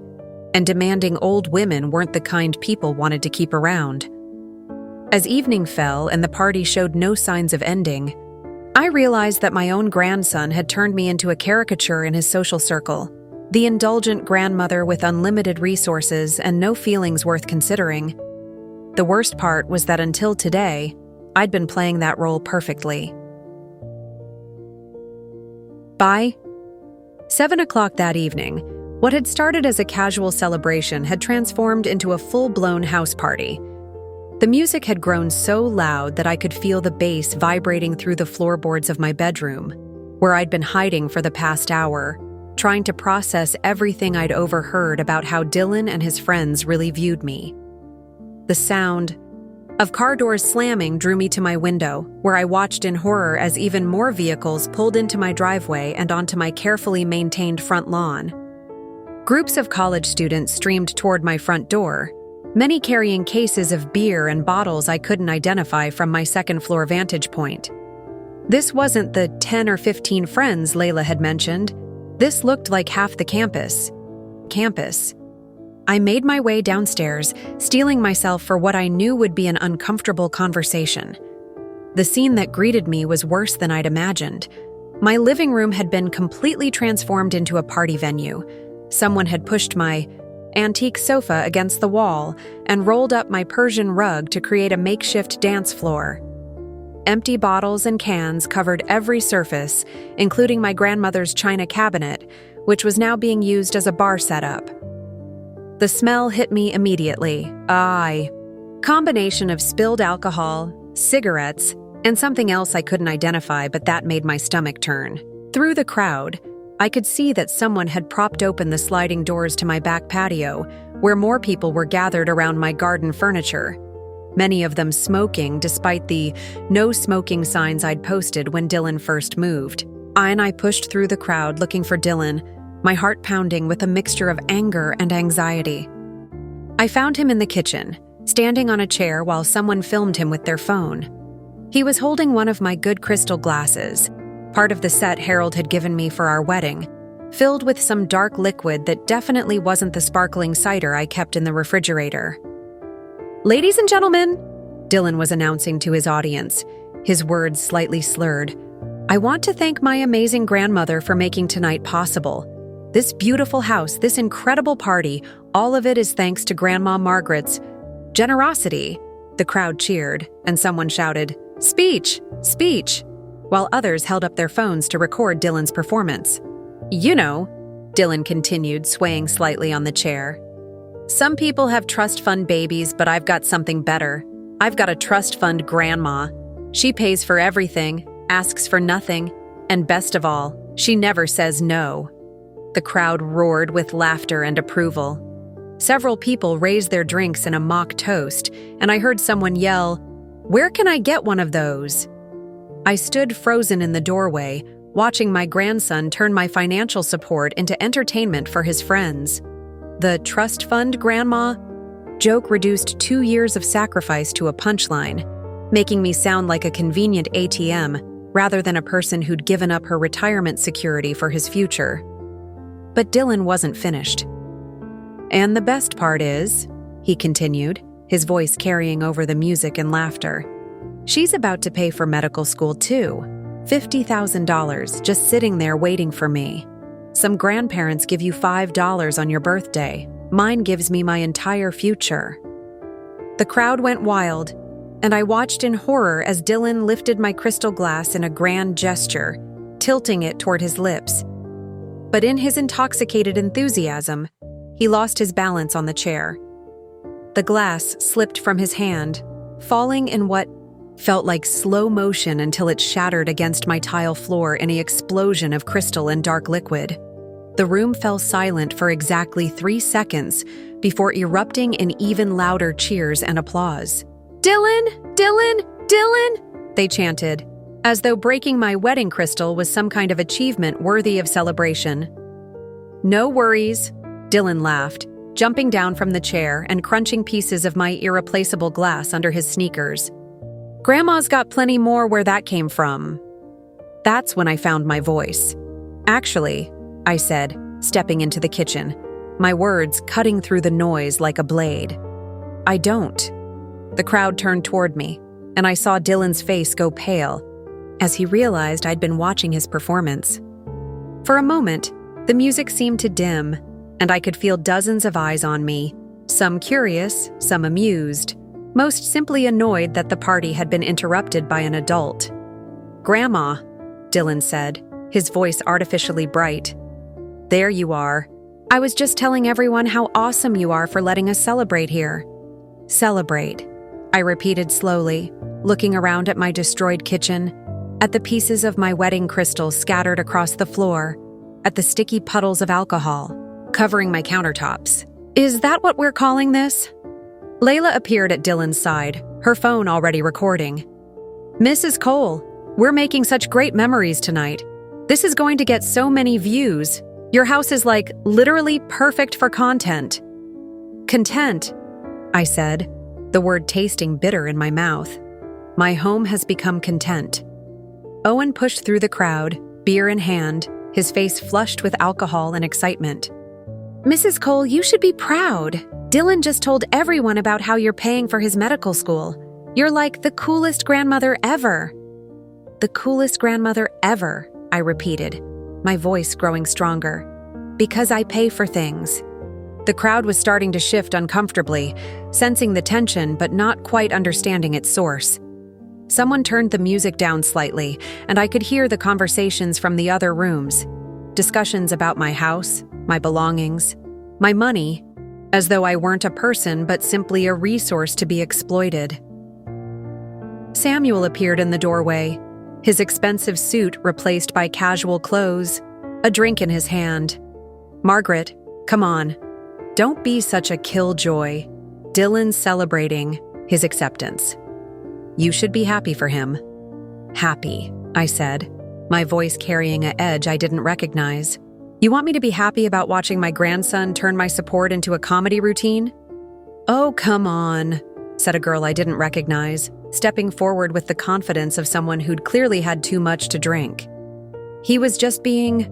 And demanding old women weren't the kind people wanted to keep around. As evening fell and the party showed no signs of ending, I realized that my own grandson had turned me into a caricature in his social circle, the indulgent grandmother with unlimited resources and no feelings worth considering. The worst part was that until today, I'd been playing that role perfectly. By 7 o'clock that evening, what had started as a casual celebration had transformed into a full-blown house party. The music had grown so loud that I could feel the bass vibrating through the floorboards of my bedroom, where I'd been hiding for the past hour, trying to process everything I'd overheard about how Dylan and his friends really viewed me. The sound of car doors slamming drew me to my window, where I watched in horror as even more vehicles pulled into my driveway and onto my carefully maintained front lawn. Groups of college students streamed toward my front door, many carrying cases of beer and bottles I couldn't identify from my second-floor vantage point. This wasn't the 10 or 15 friends Layla had mentioned. This looked like half the campus. I made my way downstairs, steeling myself for what I knew would be an uncomfortable conversation. The scene that greeted me was worse than I'd imagined. My living room had been completely transformed into a party venue. Someone had pushed my antique sofa against the wall and rolled up my Persian rug to create a makeshift dance floor. Empty bottles and cans covered every surface, including my grandmother's china cabinet, which was now being used as a bar setup. The smell hit me immediately. Combination of spilled alcohol, cigarettes, and something else I couldn't identify, but that made my stomach turn. Through the crowd, I could see that someone had propped open the sliding doors to my back patio, where more people were gathered around my garden furniture, many of them smoking despite the no smoking signs I'd posted when Dylan first moved. I pushed through the crowd looking for Dylan, my heart pounding with a mixture of anger and anxiety. I found him in the kitchen, standing on a chair while someone filmed him with their phone. He was holding one of my good crystal glasses, part of the set Harold had given me for our wedding, filled with some dark liquid that definitely wasn't the sparkling cider I kept in the refrigerator. "Ladies and gentlemen," Dylan was announcing to his audience, his words slightly slurred, "I want to thank my amazing grandmother for making tonight possible. This beautiful house, this incredible party, all of it is thanks to Grandma Margaret's generosity." The crowd cheered, and someone shouted, "Speech! Speech!" while others held up their phones to record Dylan's performance. "You know," Dylan continued, swaying slightly on the chair, "some people have trust fund babies, but I've got something better. I've got a trust fund grandma. She pays for everything, asks for nothing, and best of all, she never says no." The crowd roared with laughter and approval. Several people raised their drinks in a mock toast, and I heard someone yell, "Where can I get one of those?" I stood frozen in the doorway, watching my grandson turn my financial support into entertainment for his friends. The trust fund, Grandma? Joke reduced 2 years of sacrifice to a punchline, making me sound like a convenient ATM rather than a person who'd given up her retirement security for his future. But Dylan wasn't finished. "And the best part is," he continued, his voice carrying over the music and laughter, "she's about to pay for medical school too. $50,000 just sitting there waiting for me. Some grandparents give you $5 on your birthday. Mine gives me my entire future." The crowd went wild, and I watched in horror as Dylan lifted my crystal glass in a grand gesture, tilting it toward his lips. But in his intoxicated enthusiasm, he lost his balance on the chair. The glass slipped from his hand, falling in what felt like slow motion until it shattered against my tile floor in an explosion of crystal and dark liquid. The room fell silent for exactly 3 seconds before erupting in even louder cheers and applause. "Dylan! Dylan! Dylan!" they chanted, as though breaking my wedding crystal was some kind of achievement worthy of celebration. "No worries," Dylan laughed, jumping down from the chair and crunching pieces of my irreplaceable glass under his sneakers. "Grandma's got plenty more where that came from." That's when I found my voice. "Actually," I said, stepping into the kitchen, my words cutting through the noise like a blade, "I don't." The crowd turned toward me, and I saw Dylan's face go pale as he realized I'd been watching his performance. For a moment, the music seemed to dim, and I could feel dozens of eyes on me, some curious, some amused, most simply annoyed that the party had been interrupted by an adult. "Grandma," Dylan said, his voice artificially bright. "There you are. I was just telling everyone how awesome you are for letting us celebrate here." "Celebrate," I repeated slowly, looking around at my destroyed kitchen, at the pieces of my wedding crystal scattered across the floor, at the sticky puddles of alcohol covering my countertops. "Is that what we're calling this?" Layla appeared at Dylan's side, her phone already recording. "Mrs. Cole, we're making such great memories tonight. This is going to get so many views. Your house is like literally perfect for content." "Content," I said, the word tasting bitter in my mouth. "My home has become content." Owen pushed through the crowd, beer in hand, his face flushed with alcohol and excitement. "Mrs. Cole, you should be proud. Dylan just told everyone about how you're paying for his medical school. You're like the coolest grandmother ever." "The coolest grandmother ever," I repeated, my voice growing stronger. "Because I pay for things." The crowd was starting to shift uncomfortably, sensing the tension but not quite understanding its source. Someone turned the music down slightly, and I could hear the conversations from the other rooms. Discussions about my house, my belongings, my money, as though I weren't a person but simply a resource to be exploited. Samuel appeared in the doorway, his expensive suit replaced by casual clothes, a drink in his hand. "Margaret, come on. Don't be such a killjoy." Dylan's celebrating his acceptance. "You should be happy for him." "Happy," I said, my voice carrying an edge I didn't recognize. "You want me to be happy about watching my grandson turn my support into a comedy routine?" "Oh, come on," said a girl I didn't recognize, stepping forward with the confidence of someone who'd clearly had too much to drink. "He was just being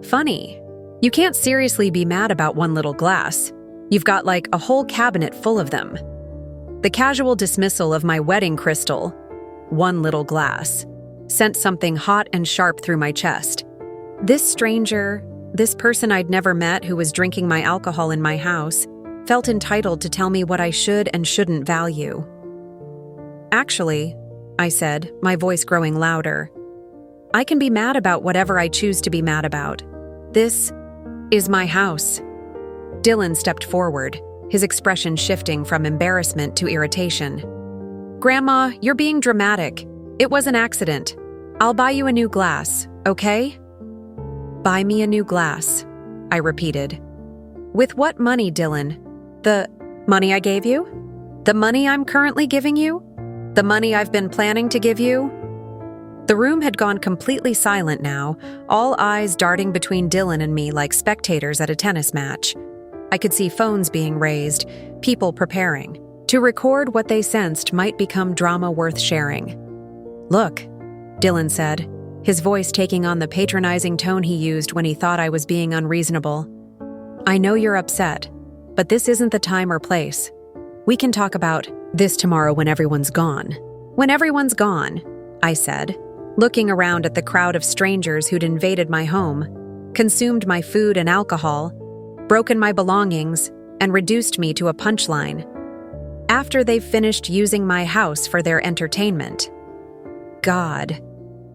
funny. You can't seriously be mad about one little glass. You've got like a whole cabinet full of them." The casual dismissal of my wedding crystal, one little glass, sent something hot and sharp through my chest. This stranger, this person I'd never met who was drinking my alcohol in my house, felt entitled to tell me what I should and shouldn't value. "Actually," I said, my voice growing louder, "I can be mad about whatever I choose to be mad about. This is my house." Dylan stepped forward, his expression shifting from embarrassment to irritation. "Grandma, you're being dramatic. It was an accident. I'll buy you a new glass, okay?" "Buy me a new glass," I repeated. "With what money, Dylan? The money I gave you? The money I'm currently giving you? The money I've been planning to give you?" The room had gone completely silent now, all eyes darting between Dylan and me like spectators at a tennis match. I could see phones being raised, people preparing to record what they sensed might become drama worth sharing. "Look," Dylan said, his voice taking on the patronizing tone he used when he thought I was being unreasonable. "I know you're upset, but this isn't the time or place. We can talk about this tomorrow when everyone's gone." "When everyone's gone," I said, looking around at the crowd of strangers who'd invaded my home, consumed my food and alcohol, broken my belongings, and reduced me to a punchline. After they've finished using my house for their entertainment. "God,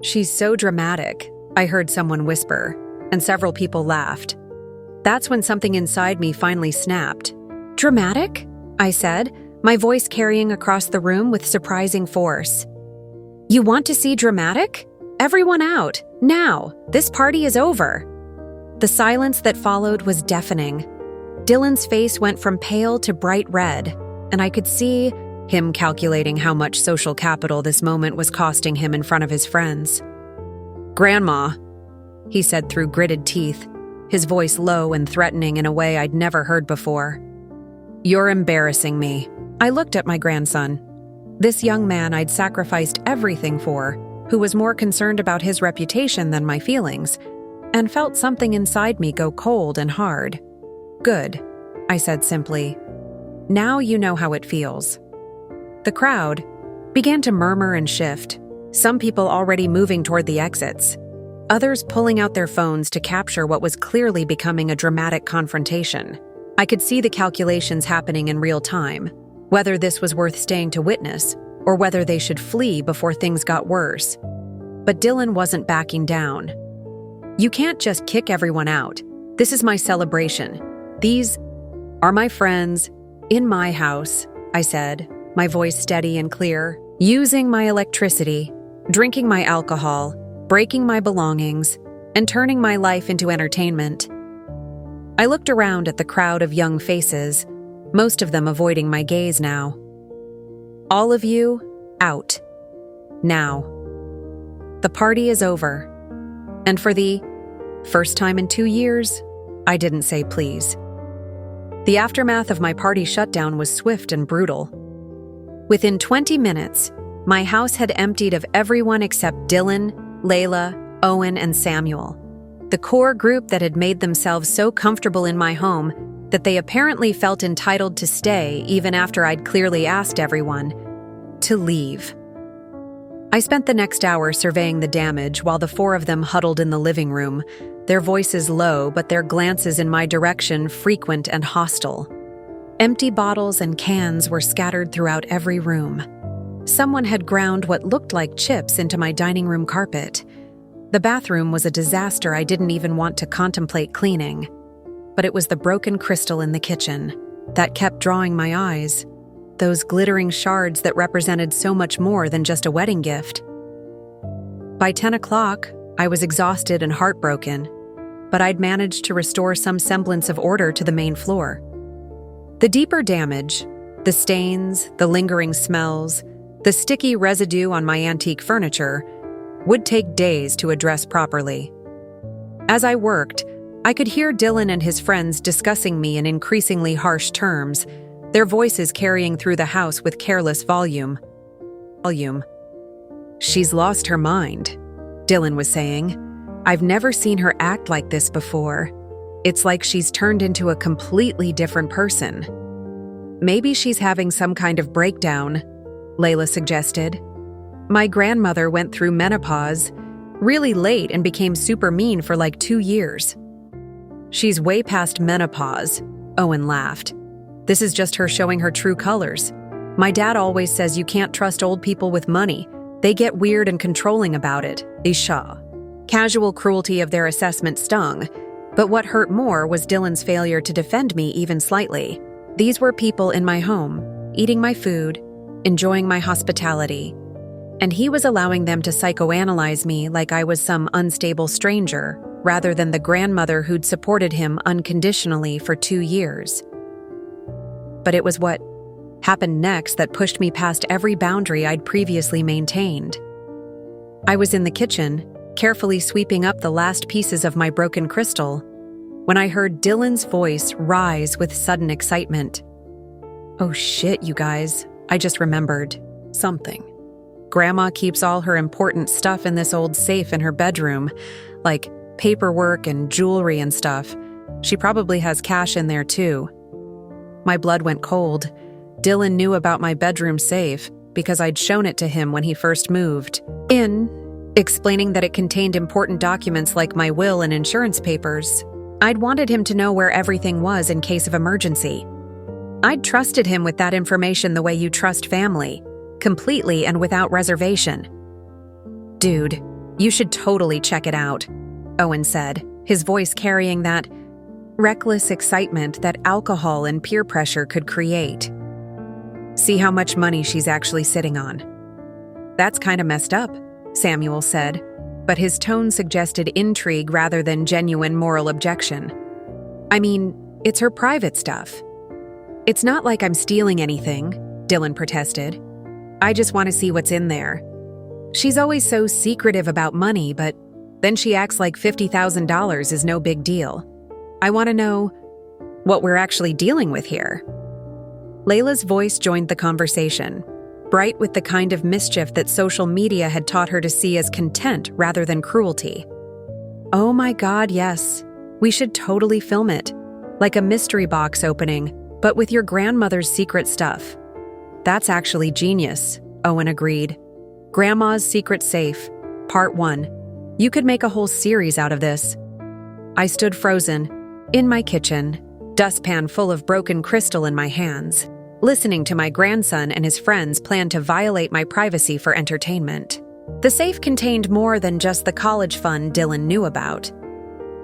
she's so dramatic," I heard someone whisper, and several people laughed. That's when something inside me finally snapped. "Dramatic?" I said, my voice carrying across the room with surprising force. "You want to see dramatic? Everyone out, now! This party is over!" The silence that followed was deafening. Dylan's face went from pale to bright red, and I could see him calculating how much social capital this moment was costing him in front of his friends. "Grandma," he said through gritted teeth, his voice low and threatening in a way I'd never heard before. "You're embarrassing me." I looked at my grandson. This young man I'd sacrificed everything for, who was more concerned about his reputation than my feelings, and felt something inside me go cold and hard. "Good," I said simply. "Now you know how it feels." The crowd began to murmur and shift, some people already moving toward the exits, others pulling out their phones to capture what was clearly becoming a dramatic confrontation. I could see the calculations happening in real time, whether this was worth staying to witness or whether they should flee before things got worse. But Dylan wasn't backing down. "You can't just kick everyone out. This is my celebration. These are my friends in my house," I said, my voice steady and clear, "using my electricity, drinking my alcohol, breaking my belongings, and turning my life into entertainment." I looked around at the crowd of young faces, most of them avoiding my gaze now. "All of you, out. Now. The party is over." And for the first time in 2 years, I didn't say please. The aftermath of my party shutdown was swift and brutal. Within 20 minutes, my house had emptied of everyone except Dylan, Layla, Owen, and Samuel, the core group that had made themselves so comfortable in my home that they apparently felt entitled to stay even after I'd clearly asked everyone to leave. I spent the next hour surveying the damage while the four of them huddled in the living room, their voices low but their glances in my direction frequent and hostile. Empty bottles and cans were scattered throughout every room. Someone had ground what looked like chips into my dining room carpet. The bathroom was a disaster I didn't even want to contemplate cleaning. But it was the broken crystal in the kitchen that kept drawing my eyes, those glittering shards that represented so much more than just a wedding gift. By 10 o'clock, I was exhausted and heartbroken, but I'd managed to restore some semblance of order to the main floor. The deeper damage, the stains, the lingering smells, the sticky residue on my antique furniture, would take days to address properly. As I worked, I could hear Dylan and his friends discussing me in increasingly harsh terms, their voices carrying through the house with careless volume. "She's lost her mind," Dylan was saying. "I've never seen her act like this before. It's like she's turned into a completely different person." "Maybe she's having some kind of breakdown," Layla suggested. "My grandmother went through menopause really late and became super mean for like 2 years. "She's way past menopause," Owen laughed. "This is just her showing her true colors. My dad always says you can't trust old people with money. They get weird and controlling about it." Isha. Casual cruelty of their assessment stung, but what hurt more was Dylan's failure to defend me even slightly. These were people in my home, eating my food, enjoying my hospitality, and he was allowing them to psychoanalyze me like I was some unstable stranger, rather than the grandmother who'd supported him unconditionally for 2 years. But it was what happened next that pushed me past every boundary I'd previously maintained. I was in the kitchen, carefully sweeping up the last pieces of my broken crystal, when I heard Dylan's voice rise with sudden excitement. Oh shit, you guys, I just remembered something. Grandma keeps all her important stuff in this old safe in her bedroom, like paperwork and jewelry and stuff. She probably has cash in there too. My blood went cold. Dylan knew about my bedroom safe because I'd shown it to him when he first moved in, explaining that it contained important documents like my will and insurance papers. I'd wanted him to know where everything was in case of emergency. I'd trusted him with that information the way you trust family, completely and without reservation. Dude, you should totally check it out, Owen said, his voice carrying that reckless excitement that alcohol and peer pressure could create. See how much money she's actually sitting on. That's kind of messed up, Samuel said, but his tone suggested intrigue rather than genuine moral objection. I mean, it's her private stuff. It's not like I'm stealing anything, Dylan protested. I just want to see what's in there. She's always so secretive about money, but then she acts like $50,000 is no big deal. I want to know what we're actually dealing with here. Layla's voice joined the conversation, bright with the kind of mischief that social media had taught her to see as content rather than cruelty. Oh my God, yes. We should totally film it, like a mystery box opening, but with your grandmother's secret stuff. That's actually genius, Owen agreed. Grandma's Secret Safe, Part 1. You could make a whole series out of this. I stood frozen, in my kitchen, dustpan full of broken crystal in my hands, listening to my grandson and his friends plan to violate my privacy for entertainment. The safe contained more than just the college fund Dylan knew about.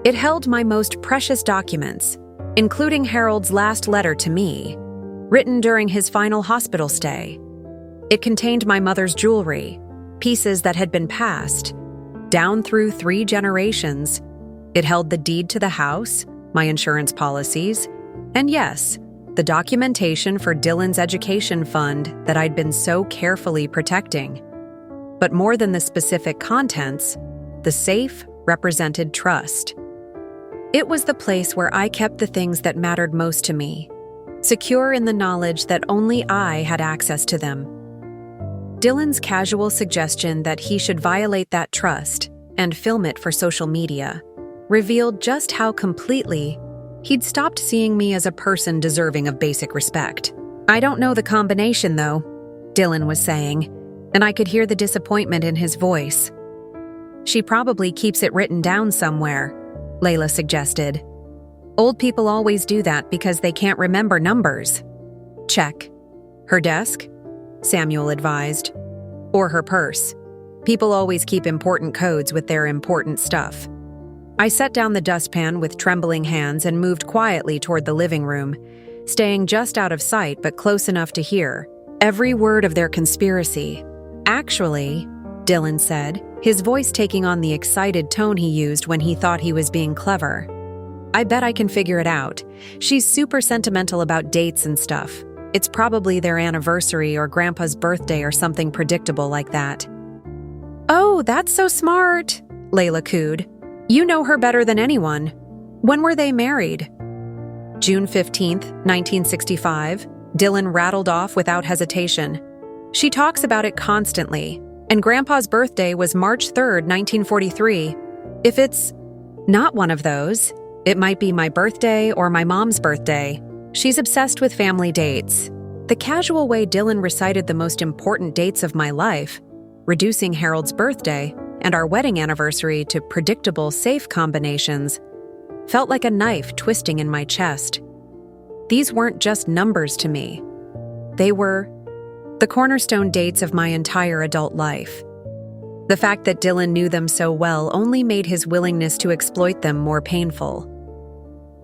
It held my most precious documents, including Harold's last letter to me, written during his final hospital stay. It contained my mother's jewelry, pieces that had been passed down through 3 generations. It held the deed to the house, my insurance policies, and yes, the documentation for Dylan's education fund that I'd been so carefully protecting. But more than the specific contents, the safe represented trust. It was the place where I kept the things that mattered most to me, secure in the knowledge that only I had access to them. Dylan's casual suggestion that he should violate that trust and film it for social media revealed just how completely he'd stopped seeing me as a person deserving of basic respect. I don't know the combination, though, Dylan was saying, and I could hear the disappointment in his voice. She probably keeps it written down somewhere, Layla suggested. Old people always do that because they can't remember numbers. Check. Her desk? Samuel advised. Or her purse. People always keep important codes with their important stuff. I set down the dustpan with trembling hands and moved quietly toward the living room, staying just out of sight but close enough to hear every word of their conspiracy. Actually, Dylan said, his voice taking on the excited tone he used when he thought he was being clever. I bet I can figure it out. She's super sentimental about dates and stuff. It's probably their anniversary or Grandpa's birthday or something predictable like that. Oh, that's so smart, Layla cooed. You know her better than anyone. When were they married? June 15th, 1965, Dylan rattled off without hesitation. She talks about it constantly, and Grandpa's birthday was March 3rd, 1943. If it's not one of those, it might be my birthday or my mom's birthday. She's obsessed with family dates. The casual way Dylan recited the most important dates of my life, reducing Harold's birthday and our wedding anniversary to predictable, safe combinations, felt like a knife twisting in my chest. These weren't just numbers to me. They were the cornerstone dates of my entire adult life. The fact that Dylan knew them so well only made his willingness to exploit them more painful.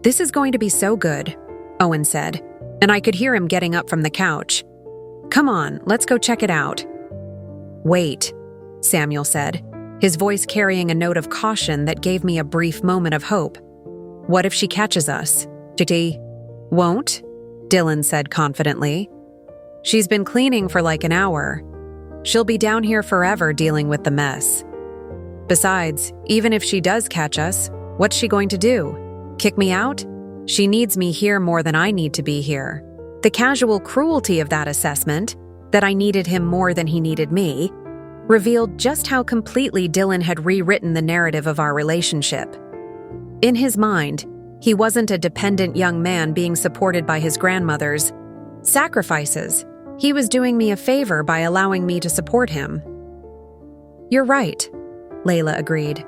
This is going to be so good, Owen said, and I could hear him getting up from the couch. Come on, let's go check it out. Wait, Samuel said, his voice carrying a note of caution that gave me a brief moment of hope. What if she catches us? She won't, Dylan said confidently. She's been cleaning for like an hour. She'll be down here forever dealing with the mess. Besides, even if she does catch us, what's she going to do? Kick me out? She needs me here more than I need to be here. The casual cruelty of that assessment, that I needed him more than he needed me, revealed just how completely Dylan had rewritten the narrative of our relationship. In his mind, he wasn't a dependent young man being supported by his grandmother's sacrifices. He was doing me a favor by allowing me to support him. "You're right," Layla agreed.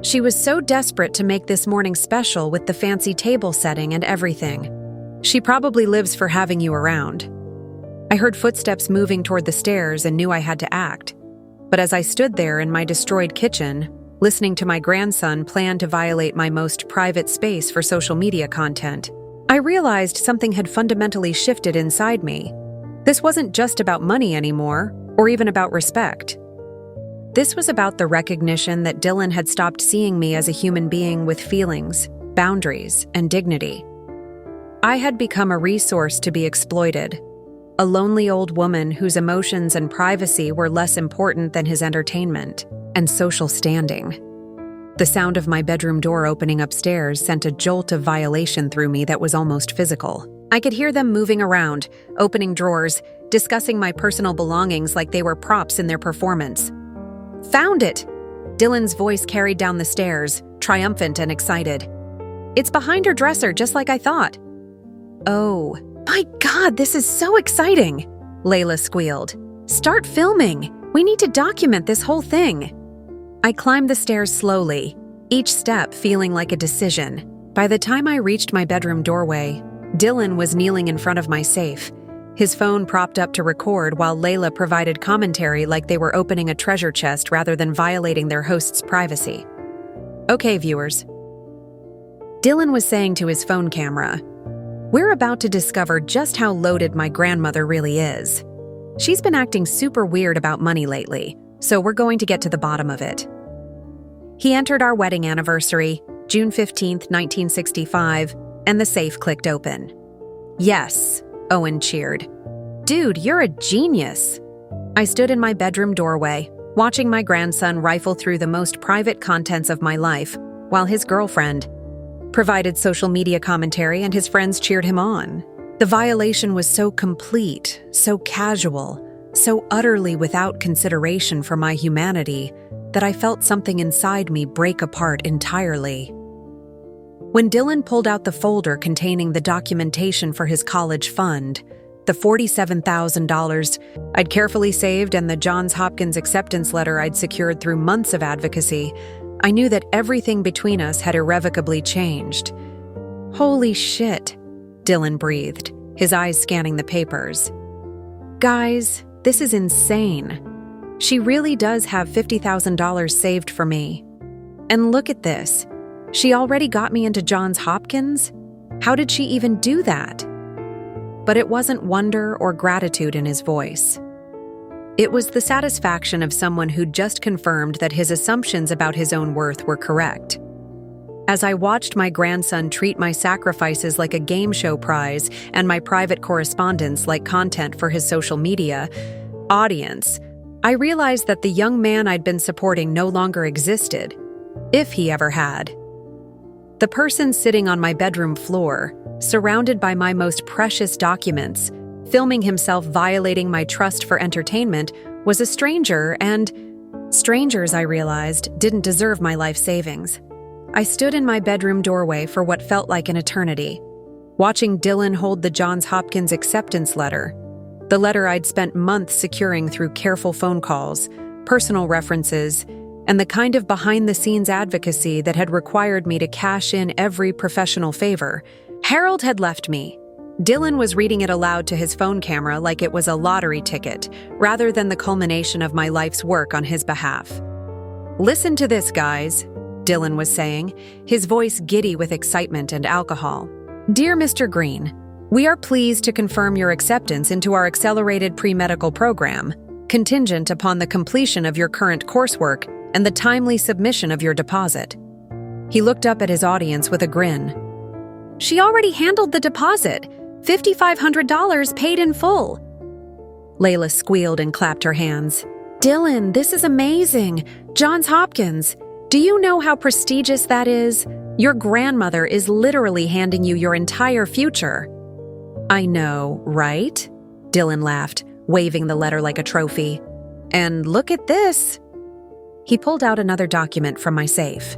She was so desperate to make this morning special with the fancy table setting and everything. She probably lives for having you around. I heard footsteps moving toward the stairs and knew I had to act. But as I stood there in my destroyed kitchen, listening to my grandson plan to violate my most private space for social media content, I realized something had fundamentally shifted inside me. This wasn't just about money anymore, or even about respect. This was about the recognition that Dylan had stopped seeing me as a human being with feelings, boundaries, and dignity. I had become a resource to be exploited, a lonely old woman whose emotions and privacy were less important than his entertainment and social standing. The sound of my bedroom door opening upstairs sent a jolt of violation through me that was almost physical. I could hear them moving around, opening drawers, discussing my personal belongings like they were props in their performance. "Found it!" Dylan's voice carried down the stairs, triumphant and excited. "It's behind her dresser, just like I thought." "Oh, my God, this is so exciting!" Layla squealed. "Start filming! We need to document this whole thing." I climbed the stairs slowly, each step feeling like a decision. By the time I reached my bedroom doorway, Dylan was kneeling in front of my safe, his phone propped up to record while Layla provided commentary like they were opening a treasure chest rather than violating their host's privacy. "Okay, viewers," Dylan was saying to his phone camera, "we're about to discover just how loaded my grandmother really is. She's been acting super weird about money lately, so we're going to get to the bottom of it." He entered our wedding anniversary, June 15th, 1965, and the safe clicked open. "Yes," Owen cheered. "Dude, you're a genius." I stood in my bedroom doorway, watching my grandson rifle through the most private contents of my life, while his girlfriend provided social media commentary and his friends cheered him on. The violation was so complete, so casual, so utterly without consideration for my humanity that I felt something inside me break apart entirely. When Dylan pulled out the folder containing the documentation for his college fund, the $47,000 I'd carefully saved and the Johns Hopkins acceptance letter I'd secured through months of advocacy, I knew that everything between us had irrevocably changed. "Holy shit," Dylan breathed, his eyes scanning the papers. "Guys, this is insane. She really does have $50,000 saved for me. And look at this. She already got me into Johns Hopkins? How did she even do that?" But it wasn't wonder or gratitude in his voice. It was the satisfaction of someone who'd just confirmed that his assumptions about his own worth were correct. As I watched my grandson treat my sacrifices like a game show prize and my private correspondence like content for his social media audience, I realized that the young man I'd been supporting no longer existed, if he ever had. The person sitting on my bedroom floor, surrounded by my most precious documents, filming himself violating my trust for entertainment, was a stranger, and strangers, I realized, didn't deserve my life savings. I stood in my bedroom doorway for what felt like an eternity, watching Dylan hold the Johns Hopkins acceptance letter, the letter I'd spent months securing through careful phone calls, personal references, and the kind of behind-the-scenes advocacy that had required me to cash in every professional favor. Harold had left me. Dylan was reading it aloud to his phone camera like it was a lottery ticket, rather than the culmination of my life's work on his behalf. "Listen to this, guys," Dylan was saying, his voice giddy with excitement and alcohol. "Dear Mr. Green, we are pleased to confirm your acceptance into our accelerated pre-medical program, contingent upon the completion of your current coursework and the timely submission of your deposit." He looked up at his audience with a grin. "She already handled the deposit. $5,500 paid in full." Layla squealed and clapped her hands. "Dylan, this is amazing. Johns Hopkins, do you know how prestigious that is? Your grandmother is literally handing you your entire future. I know, right? Dylan laughed, waving the letter like a trophy. And look at this. He pulled out another document from my safe.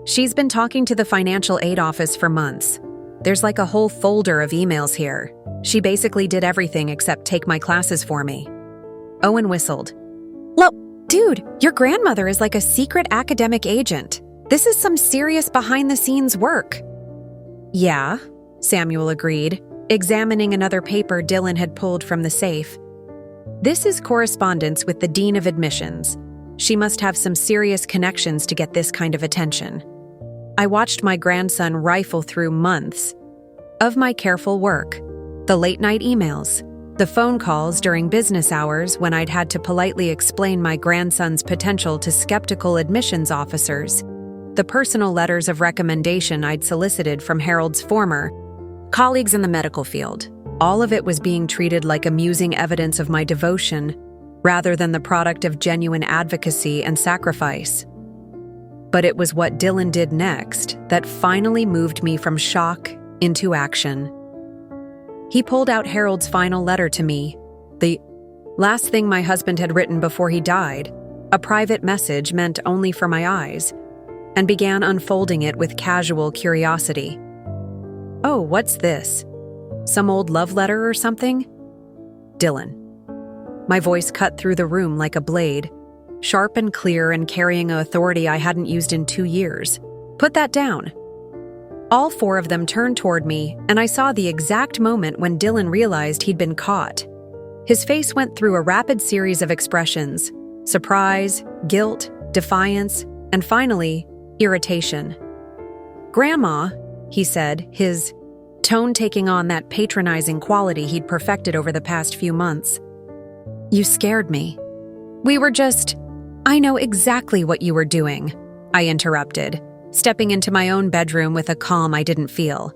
She's been talking to the financial aid office for months. There's like a whole folder of emails here. She basically did everything except take my classes for me. Owen whistled. Look, dude, your grandmother is like a secret academic agent. This is some serious behind-the-scenes work. Yeah, Samuel agreed, examining another paper Dylan had pulled from the safe. This is correspondence with the Dean of Admissions. She must have some serious connections to get this kind of attention. I watched my grandson rifle through months of my careful work, the late-night emails, the phone calls during business hours when I'd had to politely explain my grandson's potential to skeptical admissions officers, the personal letters of recommendation I'd solicited from Harold's former colleagues in the medical field. All of it was being treated like amusing evidence of my devotion rather than the product of genuine advocacy and sacrifice. But it was what Dylan did next that finally moved me from shock into action. He pulled out Harold's final letter to me, the last thing my husband had written before he died, a private message meant only for my eyes, and began unfolding it with casual curiosity. Oh, what's this? Some old love letter or something? Dylan. My voice cut through the room like a blade, sharp and clear and carrying an authority I hadn't used in 2 years. Put that down. All 4 of them turned toward me, and I saw the exact moment when Dylan realized he'd been caught. His face went through a rapid series of expressions: surprise, guilt, defiance, and finally, irritation. Grandma, he said, his tone taking on that patronizing quality he'd perfected over the past few months. You scared me. We were just... I know exactly what you were doing, I interrupted, stepping into my own bedroom with a calm I didn't feel.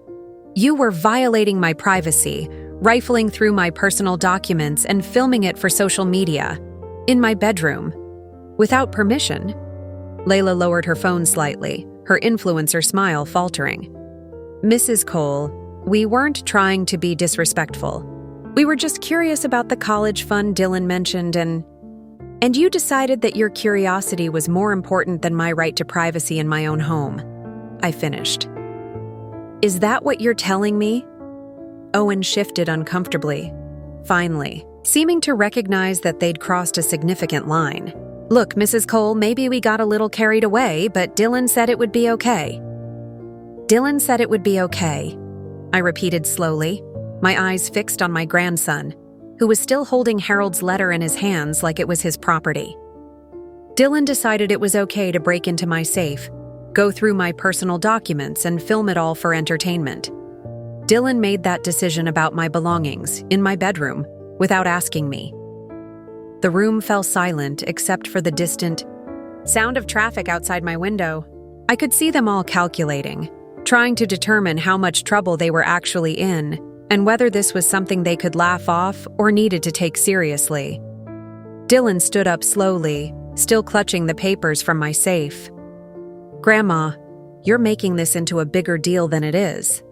You were violating my privacy, rifling through my personal documents and filming it for social media. In my bedroom. Without permission. Layla lowered her phone slightly, her influencer smile faltering. Mrs. Cole, we weren't trying to be disrespectful. We were just curious about the college fund Dylan mentioned and you decided that your curiosity was more important than my right to privacy in my own home. I finished. Is that what you're telling me? Owen shifted uncomfortably, finally, seeming to recognize that they'd crossed a significant line. Look, Mrs. Cole, maybe we got a little carried away, but Dylan said it would be okay. Dylan said it would be okay, I repeated slowly, my eyes fixed on my grandson, who was still holding Harold's letter in his hands like it was his property. Dylan decided it was okay to break into my safe, go through my personal documents, and film it all for entertainment. Dylan made that decision about my belongings, in my bedroom, without asking me. The room fell silent except for the distant sound of traffic outside my window. I could see them all calculating, trying to determine how much trouble they were actually in, and whether this was something they could laugh off or needed to take seriously. Dylan stood up slowly, still clutching the papers from my safe. Grandma, you're making this into a bigger deal than it is.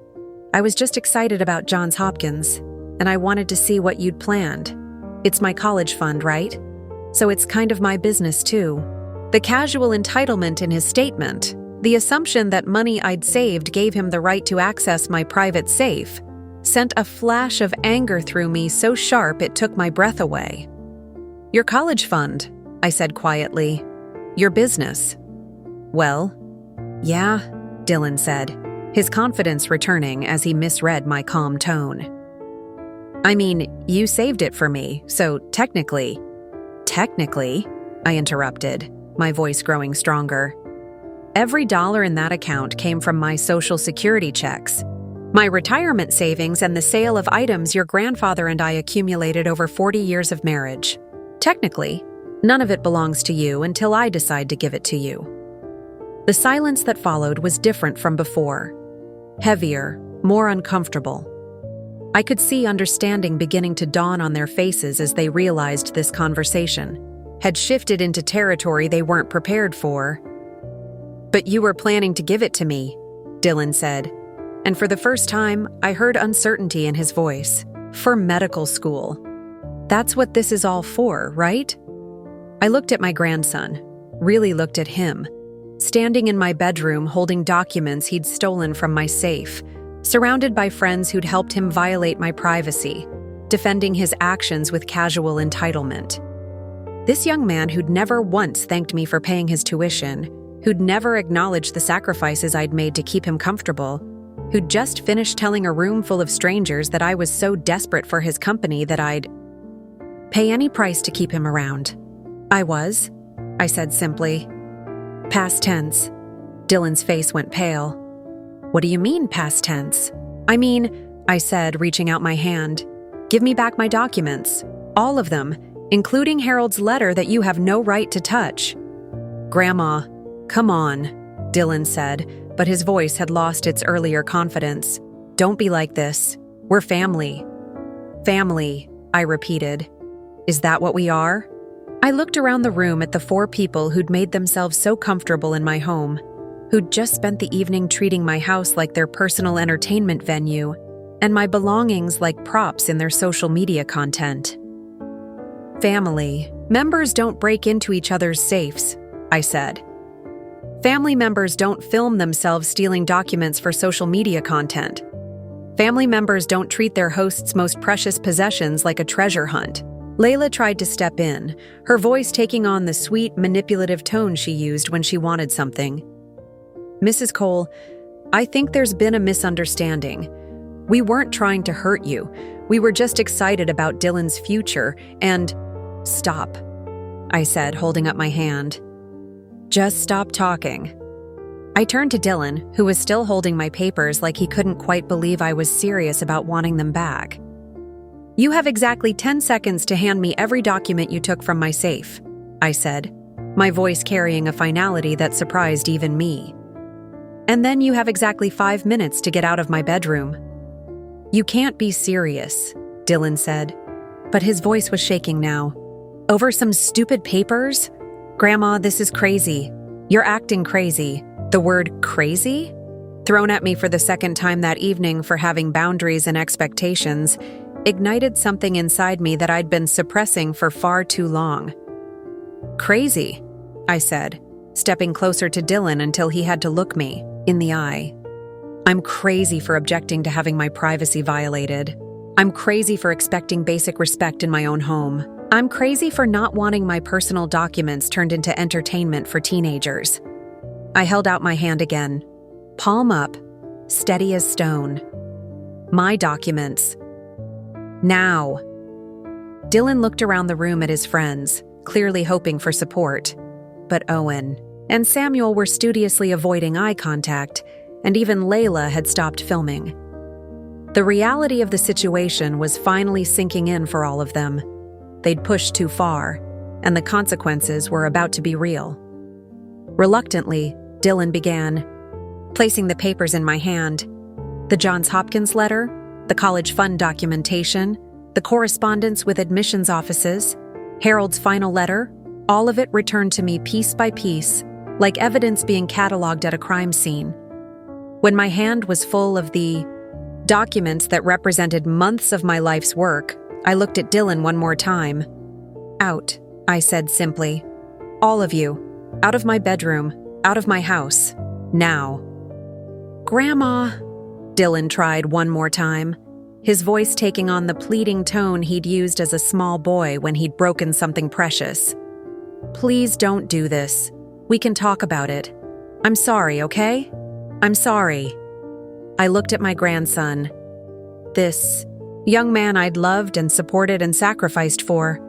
I was just excited about Johns Hopkins, and I wanted to see what you'd planned. It's my college fund, right? So it's kind of my business too. The casual entitlement in his statement, the assumption that money I'd saved gave him the right to access my private safe, sent a flash of anger through me so sharp it took my breath away. Your college fund, I said quietly. Your business. Well, yeah, Dylan said, his confidence returning as he misread my calm tone. I mean, you saved it for me, so technically, I interrupted, my voice growing stronger. Every dollar in that account came from my Social Security checks, my retirement savings, and the sale of items your grandfather and I accumulated over 40 years of marriage. Technically, none of it belongs to you until I decide to give it to you. The silence that followed was different from before. Heavier, more uncomfortable. I could see understanding beginning to dawn on their faces as they realized this conversation. had shifted into territory they weren't prepared for. "But you were planning to give it to me," Dylan said, and for the first time, I heard uncertainty in his voice. "For medical school. That's what this is all for, right?" I looked at my grandson, really looked at him, standing in my bedroom holding documents he'd stolen from my safe, surrounded by friends who'd helped him violate my privacy, defending his actions with casual entitlement. This young man who'd never once thanked me for paying his tuition, who'd never acknowledged the sacrifices I'd made to keep him comfortable, who'd just finished telling a room full of strangers that I was so desperate for his company that I'd pay any price to keep him around. I said simply. Past tense. Dylan's face went pale. "What do you mean, past tense?" I said, reaching out my hand. "Give me back my documents. All of them, including Harold's letter that you have no right to touch." "Grandma, come on," Dylan said, but his voice had lost its earlier confidence. "Don't be like this. We're family." "Family," I repeated. "Is that what we are?" I looked around the room at the 4 people who'd made themselves so comfortable in my home, who'd just spent the evening treating my house like their personal entertainment venue, and my belongings like props in their social media content. "Family. Members don't break into each other's safes," I said. "Family members don't film themselves stealing documents for social media content. Family members don't treat their host's most precious possessions like a treasure hunt." Layla tried to step in, her voice taking on the sweet, manipulative tone she used when she wanted something. "Mrs. Cole, I think there's been a misunderstanding. We weren't trying to hurt you. We were just excited about Dylan's future, and—" "Stop," I said, holding up my hand. "Just stop talking." I turned to Dylan, who was still holding my papers like he couldn't quite believe I was serious about wanting them back. "You have exactly 10 seconds to hand me every document you took from my safe," I said, my voice carrying a finality that surprised even me. "And then you have exactly 5 minutes to get out of my bedroom." "You can't be serious," Dylan said, but his voice was shaking now. "Over some stupid papers? Grandma, this is crazy. You're acting crazy." The word crazy? Thrown at me for the second time that evening for having boundaries and expectations, ignited something inside me that I'd been suppressing for far too long. "Crazy," I said, stepping closer to Dylan until he had to look me in the eye. "I'm crazy for objecting to having my privacy violated. I'm crazy for expecting basic respect in my own home. I'm crazy for not wanting my personal documents turned into entertainment for teenagers." I held out my hand again, palm up, steady as stone. "My documents. Now." Dylan looked around the room at his friends, clearly hoping for support. But Owen and Samuel were studiously avoiding eye contact, and even Layla had stopped filming. The reality of the situation was finally sinking in for all of them. They'd pushed too far, and the consequences were about to be real. Reluctantly, Dylan began, placing the papers in my hand. The Johns Hopkins letter, the college fund documentation, the correspondence with admissions offices, Harold's final letter, all of it returned to me piece by piece, like evidence being cataloged at a crime scene. When my hand was full of the documents that represented months of my life's work, I looked at Dylan one more time. "Out," I said simply. "All of you. Out of my bedroom. Out of my house. Now." "Grandma," Dylan tried one more time, his voice taking on the pleading tone he'd used as a small boy when he'd broken something precious. "Please don't do this. We can talk about it. I'm sorry, okay? I'm sorry." I looked at my grandson. This young man I'd loved and supported and sacrificed for,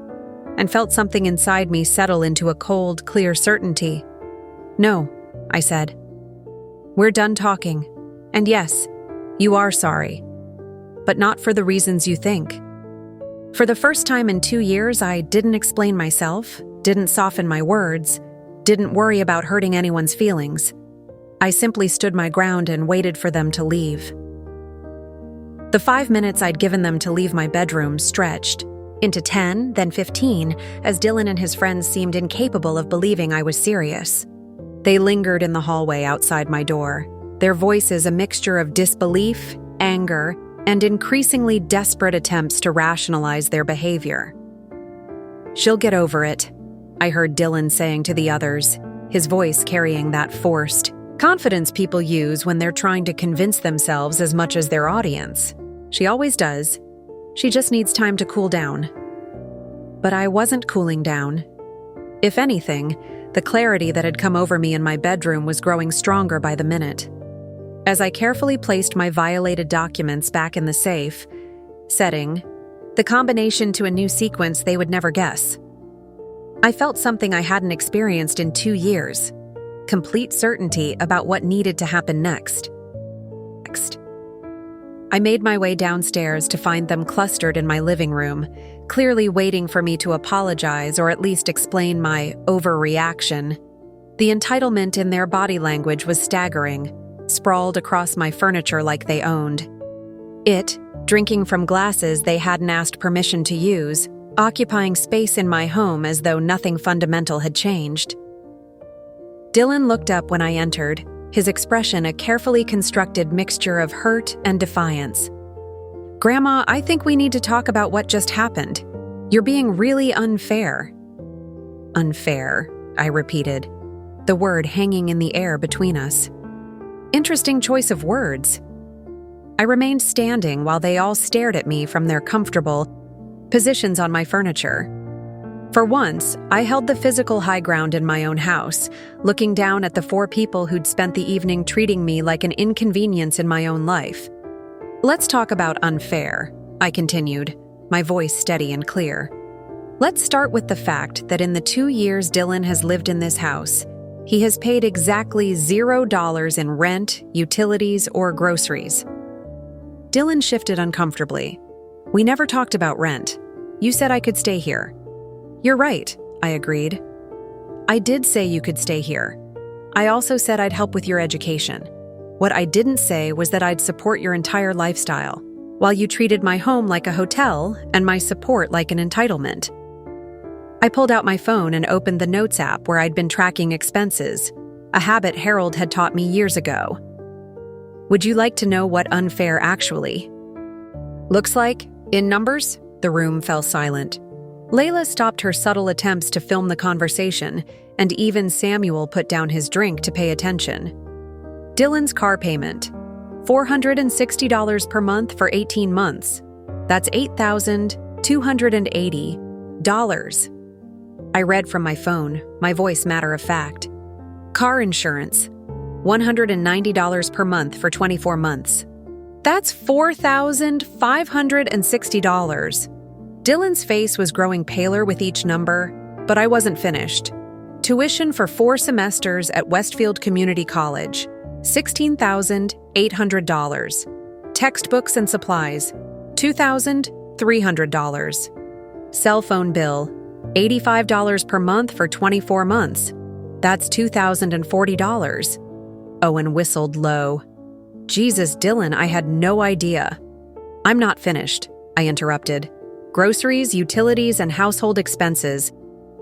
and felt something inside me settle into a cold, clear certainty. "No," I said. "We're done talking. And yes, you are sorry. But not for the reasons you think." For the first time in 2 years, I didn't explain myself, didn't soften my words, didn't worry about hurting anyone's feelings. I simply stood my ground and waited for them to leave. The 5 minutes I'd given them to leave my bedroom stretched, into 10, then 15, as Dylan and his friends seemed incapable of believing I was serious. They lingered in the hallway outside my door, their voices a mixture of disbelief, anger, and increasingly desperate attempts to rationalize their behavior. "She'll get over it," I heard Dylan saying to the others, his voice carrying that forced confidence people use when they're trying to convince themselves as much as their audience. "She always does. She just needs time to cool down." But I wasn't cooling down. If anything, the clarity that had come over me in my bedroom was growing stronger by the minute. As I carefully placed my violated documents back in the safe, setting the combination to a new sequence they would never guess, I felt something I hadn't experienced in 2 years: complete certainty about what needed to happen next. I made my way downstairs to find them clustered in my living room, clearly waiting for me to apologize or at least explain my overreaction. The entitlement in their body language was staggering, sprawled across my furniture like they owned it, drinking from glasses they hadn't asked permission to use, occupying space in my home as though nothing fundamental had changed. Dylan looked up when I entered, his expression a carefully constructed mixture of hurt and defiance. "Grandma, I think we need to talk about what just happened. You're being really unfair." "Unfair," I repeated, the word hanging in the air between us. Interesting choice of words. I remained standing while they all stared at me from their comfortable positions on my furniture. For once, I held the physical high ground in my own house, looking down at the 4 people who'd spent the evening treating me like an inconvenience in my own life. "Let's talk about unfair," I continued, my voice steady and clear. "Let's start with the fact that in the 2 years Dylan has lived in this house, he has paid exactly $0 in rent, utilities, or groceries." Dylan shifted uncomfortably. "We never talked about rent. You said I could stay here." "You're right," I agreed. "I did say you could stay here. I also said I'd help with your education. What I didn't say was that I'd support your entire lifestyle, while you treated my home like a hotel and my support like an entitlement." I pulled out my phone and opened the Notes app where I'd been tracking expenses, a habit Harold had taught me years ago. "Would you like to know what unfair actually looks like? In numbers?" The room fell silent. Layla stopped her subtle attempts to film the conversation, and even Samuel put down his drink to pay attention. Dylan's car payment, $460 per month for 18 months. That's $8,280. I read from my phone, my voice matter of fact. Car insurance, $190 per month for 24 months. That's $4,560. Dylan's face was growing paler with each number, but I wasn't finished. Tuition for 4 semesters at Westfield Community College, $16,800. Textbooks and supplies, $2,300. Cell phone bill, $85 per month for 24 months. That's $2,040. Owen whistled low. "Jesus, Dylan, I had no idea." "I'm not finished," I interrupted. "Groceries, utilities, and household expenses,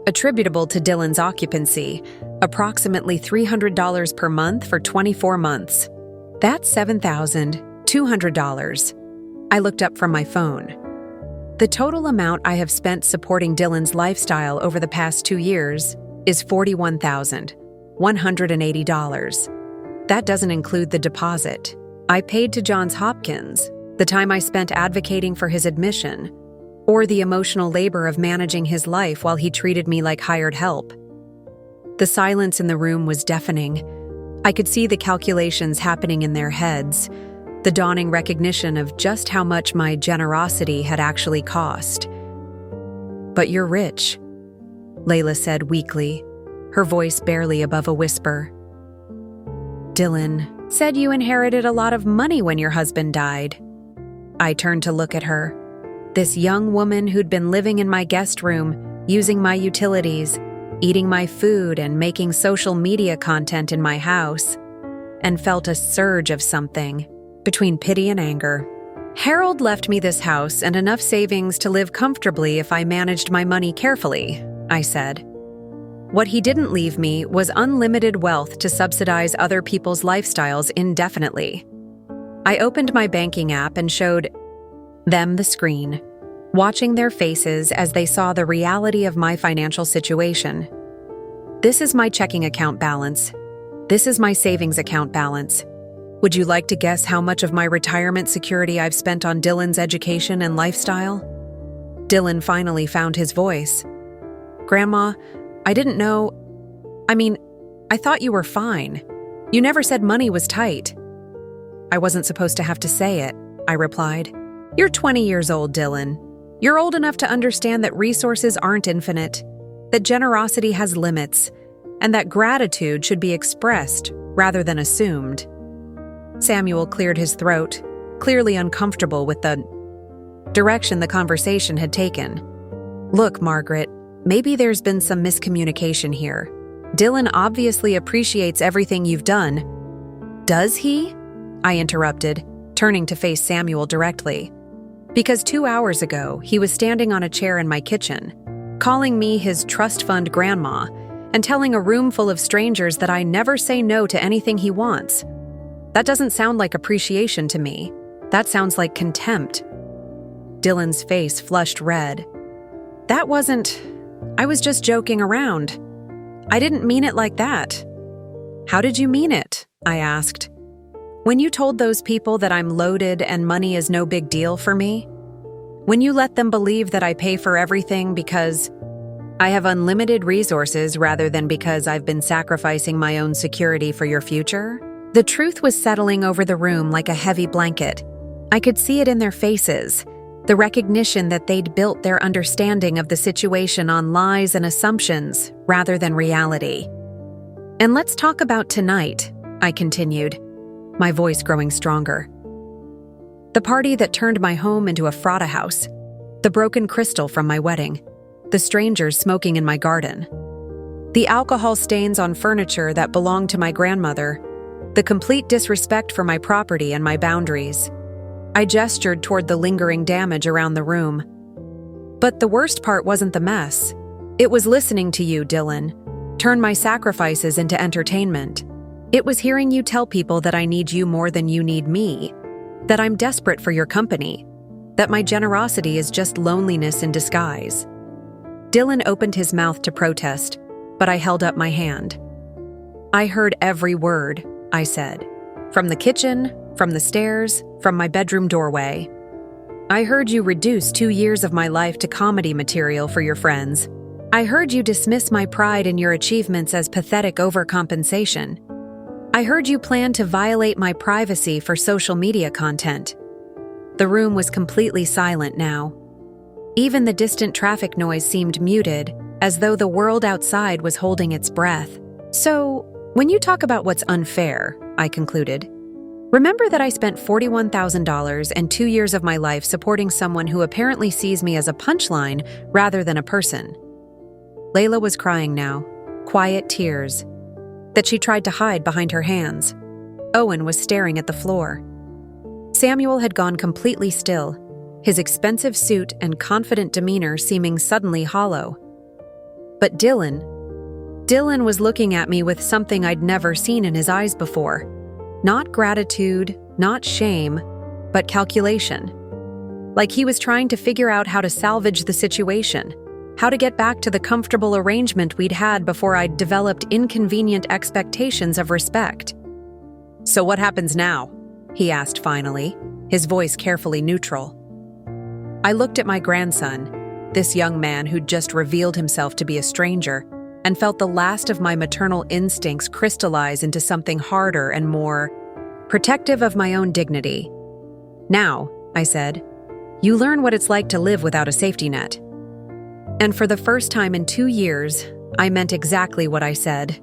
attributable to Dylan's occupancy, approximately $300 per month for 24 months. That's $7,200. I looked up from my phone. The total amount I have spent supporting Dylan's lifestyle over the past 2 years is $41,180. That doesn't include the deposit I paid to Johns Hopkins, the time I spent advocating for his admission, or the emotional labor of managing his life while he treated me like hired help. The silence in the room was deafening. I could see the calculations happening in their heads, the dawning recognition of just how much my generosity had actually cost. "But you're rich," Layla said weakly, her voice barely above a whisper. "Dylan said you inherited a lot of money when your husband died." I turned to look at her. This young woman who'd been living in my guest room, using my utilities, eating my food, and making social media content in my house, and felt a surge of something, between pity and anger, Harold left me this house and enough savings to live comfortably if I managed my money carefully, I said. What he didn't leave me was unlimited wealth to subsidize other people's lifestyles indefinitely. I opened my banking app and showed them the screen, watching their faces as they saw the reality of my financial situation. This is my checking account balance. This is my savings account balance. Would you like to guess how much of my retirement security I've spent on Dylan's education and lifestyle? Dylan finally found his voice. Grandma, I didn't know. I thought you were fine. You never said money was tight. I wasn't supposed to have to say it, I replied. You're 20 years old, Dylan. You're old enough to understand that resources aren't infinite, that generosity has limits, and that gratitude should be expressed rather than assumed. Samuel cleared his throat, clearly uncomfortable with the direction the conversation had taken. Look, Margaret, maybe there's been some miscommunication here. Dylan obviously appreciates everything you've done. Does he? I interrupted, turning to face Samuel directly. Because 2 hours ago, he was standing on a chair in my kitchen, calling me his trust fund grandma, and telling a room full of strangers that I never say no to anything he wants. That doesn't sound like appreciation to me. That sounds like contempt. Dylan's face flushed red. I was just joking around. I didn't mean it like that. How did you mean it? I asked. When you told those people that I'm loaded and money is no big deal for me? When you let them believe that I pay for everything because I have unlimited resources rather than because I've been sacrificing my own security for your future? The truth was settling over the room like a heavy blanket. I could see it in their faces, the recognition that they'd built their understanding of the situation on lies and assumptions rather than reality. And let's talk about tonight, I continued, my voice growing stronger. The party that turned my home into a fraught house, the broken crystal from my wedding, the strangers smoking in my garden, the alcohol stains on furniture that belonged to my grandmother, the complete disrespect for my property and my boundaries. I gestured toward the lingering damage around the room. But the worst part wasn't the mess. It was listening to you, Dylan, turn my sacrifices into entertainment. It was hearing you tell people that I need you more than you need me, that I'm desperate for your company, that my generosity is just loneliness in disguise. Dylan opened his mouth to protest, but I held up my hand. I heard every word, I said, from the kitchen, from the stairs, from my bedroom doorway. I heard you reduce 2 years of my life to comedy material for your friends. I heard you dismiss my pride in your achievements as pathetic overcompensation. I heard you plan to violate my privacy for social media content. The room was completely silent now. Even the distant traffic noise seemed muted, as though the world outside was holding its breath. So, when you talk about what's unfair, I concluded, remember that I spent $41,000 and 2 years of my life supporting someone who apparently sees me as a punchline rather than a person. Layla was crying now, quiet tears, that she tried to hide behind her hands. Owen was staring at the floor. Samuel had gone completely still, his expensive suit and confident demeanor seeming suddenly hollow. But Dylan was looking at me with something I'd never seen in his eyes before. Not gratitude, not shame, but calculation. Like he was trying to figure out how to salvage the situation, how to get back to the comfortable arrangement we'd had before I'd developed inconvenient expectations of respect. So what happens now? He asked finally, his voice carefully neutral. I looked at my grandson, this young man who'd just revealed himself to be a stranger, and felt the last of my maternal instincts crystallize into something harder and more protective of my own dignity. Now, I said, you learn what it's like to live without a safety net. And for the first time in 2 years, I meant exactly what I said.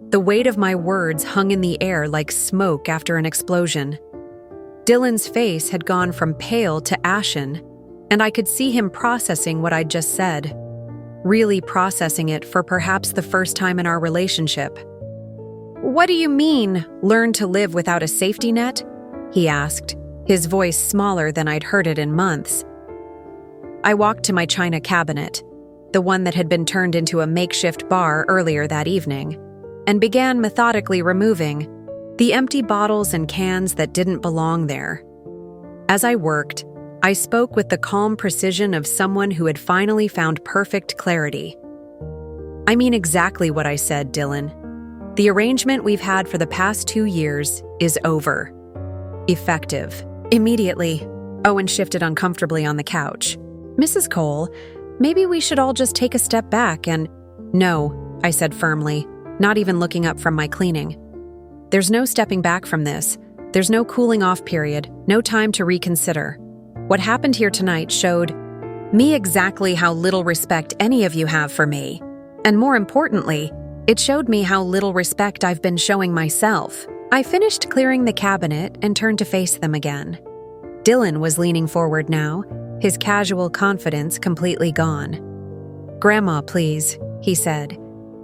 The weight of my words hung in the air like smoke after an explosion. Dylan's face had gone from pale to ashen, and I could see him processing what I'd just said, really processing it for perhaps the first time in our relationship. What do you mean, learn to live without a safety net? He asked, his voice smaller than I'd heard it in months. I walked to my china cabinet, the one that had been turned into a makeshift bar earlier that evening, and began methodically removing the empty bottles and cans that didn't belong there. As I worked, I spoke with the calm precision of someone who had finally found perfect clarity. I mean exactly what I said, Dylan. The arrangement we've had for the past 2 years is over. Effective. Immediately, Owen shifted uncomfortably on the couch. Mrs. Cole, maybe we should all just take a step back and— No, I said firmly, not even looking up from my cleaning. There's no stepping back from this. There's no cooling off period, no time to reconsider. What happened here tonight showed me exactly how little respect any of you have for me. And more importantly, it showed me how little respect I've been showing myself. I finished clearing the cabinet and turned to face them again. Dylan was leaning forward now, his casual confidence completely gone. "Grandma, please," he said,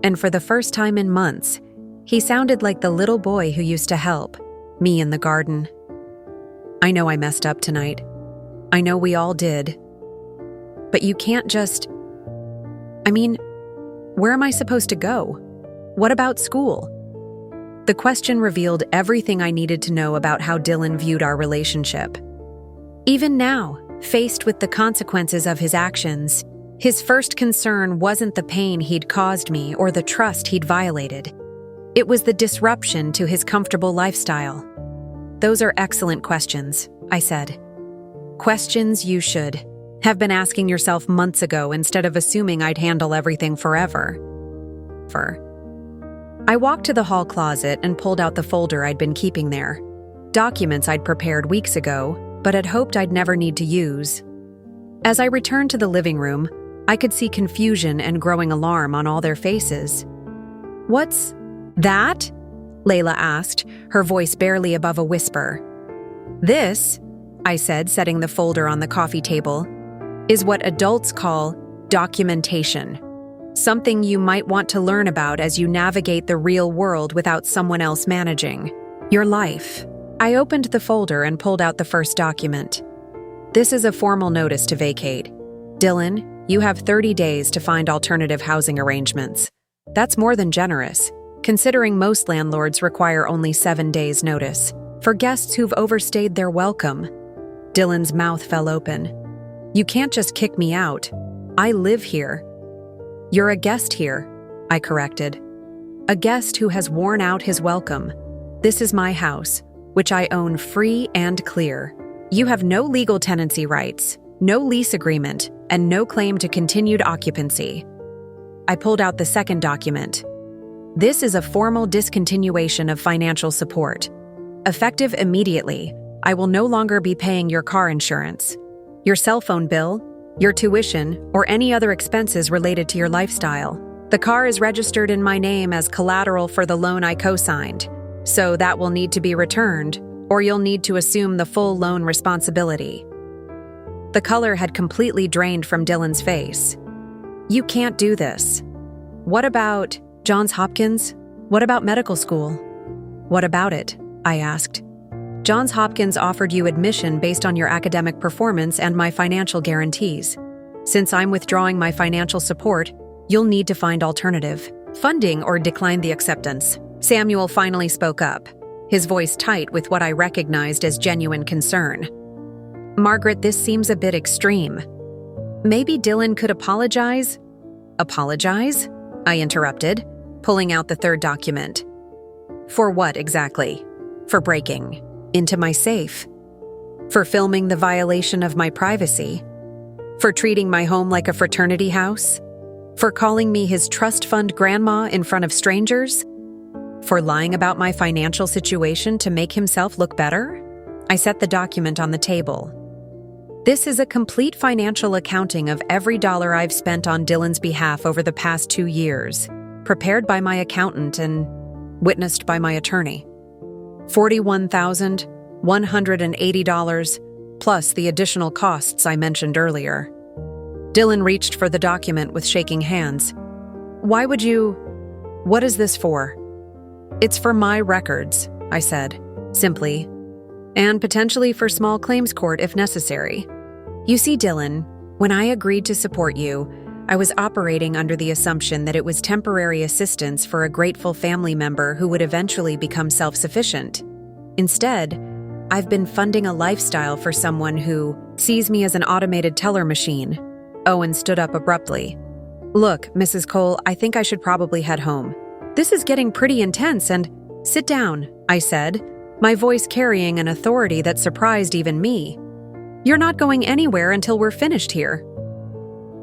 and for the first time in months, he sounded like the little boy who used to help me in the garden. "I know I messed up tonight. I know we all did. But you can't just— where am I supposed to go? What about school?" The question revealed everything I needed to know about how Dylan viewed our relationship. Even now, faced with the consequences of his actions, his first concern wasn't the pain he'd caused me or the trust he'd violated. It was the disruption to his comfortable lifestyle. "Those are excellent questions," I said. "Questions you should have been asking yourself months ago instead of assuming I'd handle everything forever." I walked to the hall closet and pulled out the folder I'd been keeping there. Documents I'd prepared weeks ago, but had hoped I'd never need to use. As I returned to the living room, I could see confusion and growing alarm on all their faces. "What's that?" Layla asked, her voice barely above a whisper. "This," I said, setting the folder on the coffee table, "is what adults call documentation. Something you might want to learn about as you navigate the real world without someone else managing your life." I opened the folder and pulled out the first document. "This is a formal notice to vacate. Dylan, you have 30 days to find alternative housing arrangements. That's more than generous, considering most landlords require only 7 days' notice for guests who've overstayed their welcome." Dylan's mouth fell open. "You can't just kick me out. I live here." "You're a guest here," I corrected. "A guest who has worn out his welcome. This is my house, which I own free and clear. You have no legal tenancy rights, no lease agreement, and no claim to continued occupancy." I pulled out the second document. "This is a formal discontinuation of financial support. Effective immediately, I will no longer be paying your car insurance, your cell phone bill, your tuition, or any other expenses related to your lifestyle. The car is registered in my name as collateral for the loan I co-signed, so that will need to be returned, or you'll need to assume the full loan responsibility." The color had completely drained from Dylan's face. "You can't do this. What about Johns Hopkins? What about medical school?" "What about it?" I asked. "Johns Hopkins offered you admission based on your academic performance and my financial guarantees. Since I'm withdrawing my financial support, you'll need to find alternative funding or decline the acceptance." Samuel finally spoke up, his voice tight with what I recognized as genuine concern. "Margaret, this seems a bit extreme. Maybe Dylan could apologize?" "Apologize?" I interrupted, pulling out the third document. "For what exactly?" "For breaking into my safe. For filming the violation of my privacy. For treating my home like a fraternity house. For calling me his trust fund grandma in front of strangers. For lying about my financial situation to make himself look better." I set the document on the table. "This is a complete financial accounting of every dollar I've spent on Dylan's behalf over the past 2 years, prepared by my accountant and witnessed by my attorney. $41,180 plus the additional costs I mentioned earlier." Dylan reached for the document with shaking hands. "Why would you— What is this for?" "It's for my records," I said, simply. and potentially for small claims court if necessary. You see, Dylan, when I agreed to support you, I was operating under the assumption that it was temporary assistance for a grateful family member who would eventually become self-sufficient. Instead, I've been funding a lifestyle for someone who sees me as an automated teller machine. Owen stood up abruptly. Look, Mrs. Cole, I think I should probably head home. This is getting pretty intense and— Sit down, I said, my voice carrying an authority that surprised even me. You're not going anywhere until we're finished here.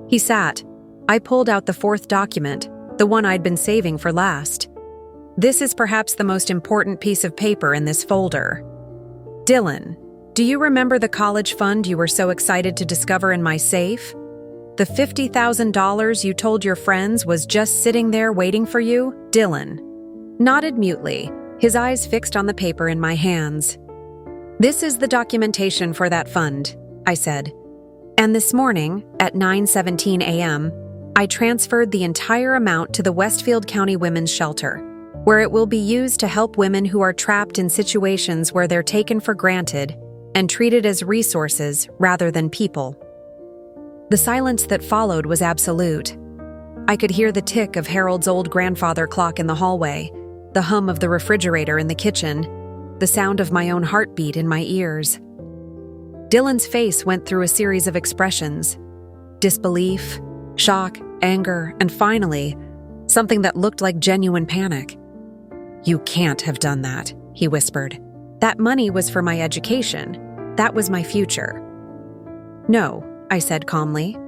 He sat. I pulled out the fourth document, the one I'd been saving for last. This is perhaps the most important piece of paper in this folder. Dylan, do you remember the college fund you were so excited to discover in my safe? The $50,000 you told your friends was just sitting there waiting for you? Dylan nodded mutely, his eyes fixed on the paper in my hands. This is the documentation for that fund, I said. And this morning, at 9:17 a.m., I transferred the entire amount to the Westfield County Women's Shelter, where it will be used to help women who are trapped in situations where they're taken for granted and treated as resources rather than people. The silence that followed was absolute. I could hear the tick of Harold's old grandfather clock in the hallway, the hum of the refrigerator in the kitchen, the sound of my own heartbeat in my ears. Dylan's face went through a series of expressions: disbelief, shock, anger, and finally, something that looked like genuine panic. You can't have done that, he whispered. That money was for my education. That was my future. No, I said calmly.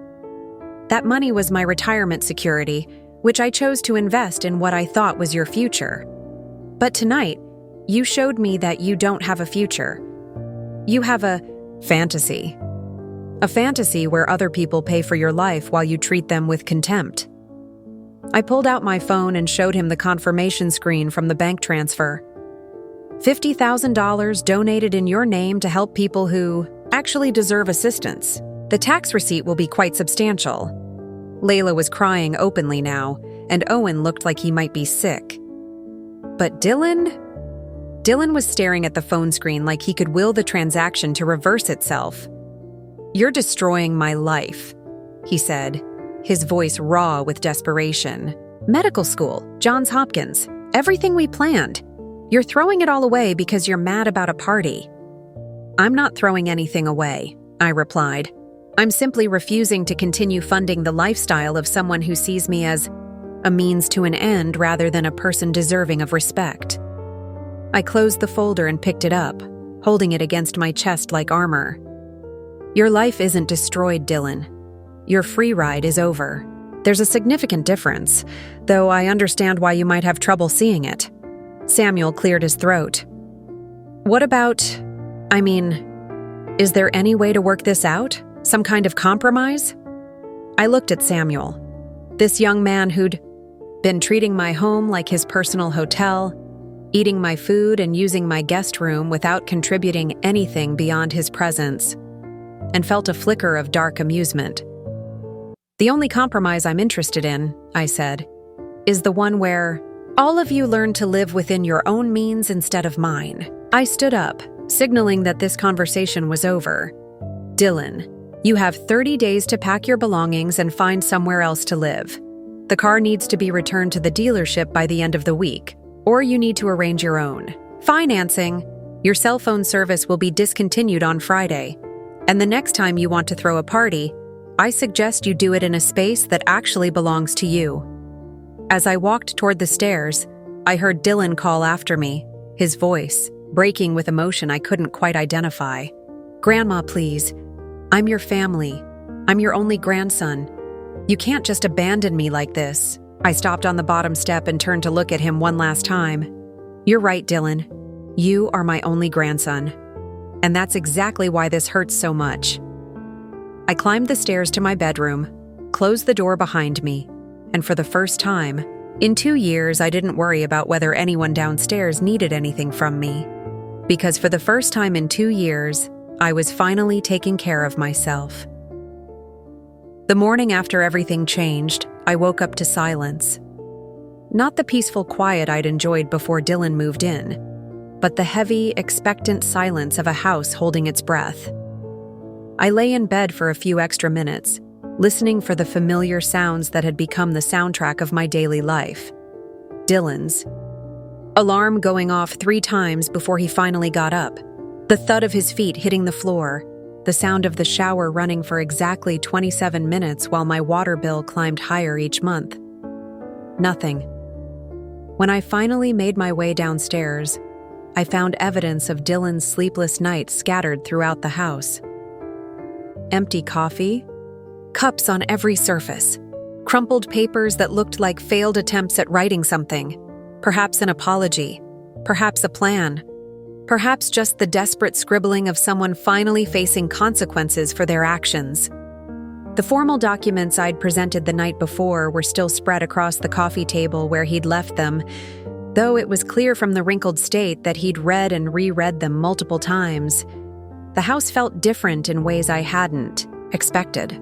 That money was my retirement security, which I chose to invest in what I thought was your future. But tonight, you showed me that you don't have a future. You have a fantasy. A fantasy where other people pay for your life while you treat them with contempt. I pulled out my phone and showed him the confirmation screen from the bank transfer. $50,000 donated in your name to help people who actually deserve assistance. The tax receipt will be quite substantial. Layla was crying openly now, and Owen looked like he might be sick. But Dylan was staring at the phone screen like he could will the transaction to reverse itself. You're destroying my life, he said, his voice raw with desperation. Medical school, Johns Hopkins, everything we planned. You're throwing it all away because you're mad about a party. I'm not throwing anything away, I replied. I'm simply refusing to continue funding the lifestyle of someone who sees me as a means to an end rather than a person deserving of respect. I closed the folder and picked it up, holding it against my chest like armor. Your life isn't destroyed, Dylan. Your free ride is over. There's a significant difference, though I understand why you might have trouble seeing it. Samuel cleared his throat. What about, is there any way to work this out? Some kind of compromise? I looked at Samuel, this young man who'd been treating my home like his personal hotel, eating my food and using my guest room without contributing anything beyond his presence, and felt a flicker of dark amusement. The only compromise I'm interested in, I said, is the one where all of you learn to live within your own means instead of mine. I stood up, signaling that this conversation was over. Dylan, you have 30 days to pack your belongings and find somewhere else to live. The car needs to be returned to the dealership by the end of the week, or you need to arrange your own. Financing. Your cell phone service will be discontinued on Friday, and the next time you want to throw a party, I suggest you do it in a space that actually belongs to you. As I walked toward the stairs, I heard Dylan call after me, his voice breaking with emotion I couldn't quite identify. Grandma, please. I'm your family. I'm your only grandson. You can't just abandon me like this. I stopped on the bottom step and turned to look at him one last time. You're right, Dylan. You are my only grandson. And that's exactly why this hurts so much. I climbed the stairs to my bedroom, closed the door behind me, and for the first time, in 2 years, I didn't worry about whether anyone downstairs needed anything from me. Because for the first time in 2 years, I was finally taking care of myself. The morning after everything changed, I woke up to silence. Not the peaceful quiet I'd enjoyed before Dylan moved in, but the heavy, expectant silence of a house holding its breath. I lay in bed for a few extra minutes, listening for the familiar sounds that had become the soundtrack of my daily life. Dylan's alarm going off 3 times before he finally got up, the thud of his feet hitting the floor, the sound of the shower running for exactly 27 minutes while my water bill climbed higher each month. Nothing. When I finally made my way downstairs, I found evidence of Dylan's sleepless nights scattered throughout the house. Empty coffee, cups on every surface, crumpled papers that looked like failed attempts at writing something, perhaps an apology, perhaps a plan, perhaps just the desperate scribbling of someone finally facing consequences for their actions. The formal documents I'd presented the night before were still spread across the coffee table where he'd left them, though it was clear from the wrinkled state that he'd read and reread them multiple times. The house felt different in ways I hadn't expected.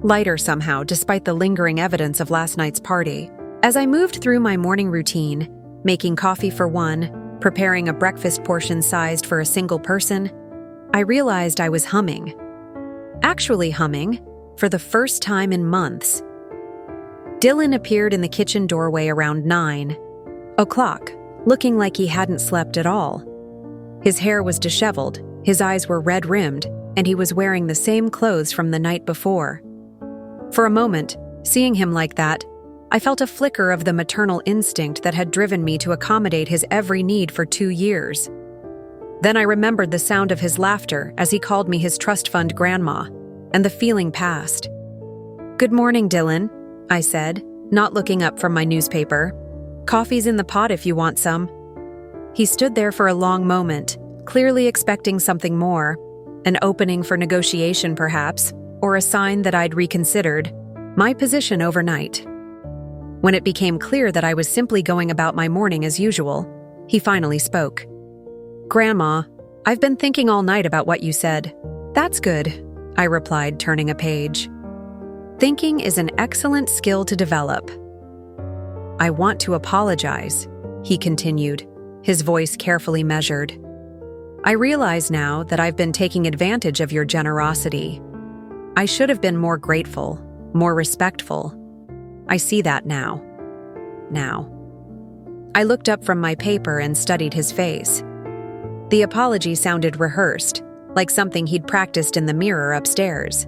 Lighter somehow, despite the lingering evidence of last night's party. As I moved through my morning routine, making coffee for one, preparing a breakfast portion sized for a single person, I realized I was humming. Actually humming, for the first time in months. Dylan appeared in the kitchen doorway around 9:00, looking like he hadn't slept at all. His hair was disheveled, his eyes were red-rimmed, and he was wearing the same clothes from the night before. For a moment, seeing him like that, I felt a flicker of the maternal instinct that had driven me to accommodate his every need for 2 years. Then I remembered the sound of his laughter as he called me his trust fund grandma, and the feeling passed. "Good morning, Dylan," I said, not looking up from my newspaper. "Coffee's in the pot if you want some." He stood there for a long moment, clearly expecting something more, an opening for negotiation perhaps, or a sign that I'd reconsidered my position overnight. When it became clear that I was simply going about my morning as usual, he finally spoke. "Grandma, I've been thinking all night about what you said." "That's good," I replied, turning a page. "Thinking is an excellent skill to develop." "I want to apologize," he continued, his voice carefully measured. "I realize now that I've been taking advantage of your generosity. I should have been more grateful, more respectful. I see that now." I looked up from my paper and studied his face. The apology sounded rehearsed, like something he'd practiced in the mirror upstairs.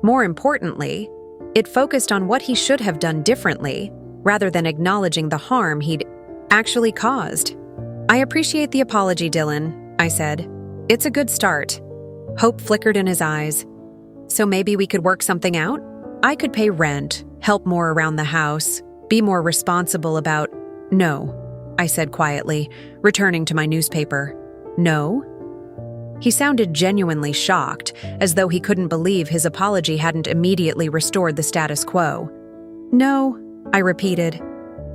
More importantly, it focused on what he should have done differently, rather than acknowledging the harm he'd actually caused. "I appreciate the apology, Dylan," I said. "It's a good start." Hope flickered in his eyes. "So maybe we could work something out? I could pay rent, help more around the house, be more responsible about—" "No," I said quietly, returning to my newspaper. "No?" He sounded genuinely shocked, as though he couldn't believe his apology hadn't immediately restored the status quo. "No," I repeated.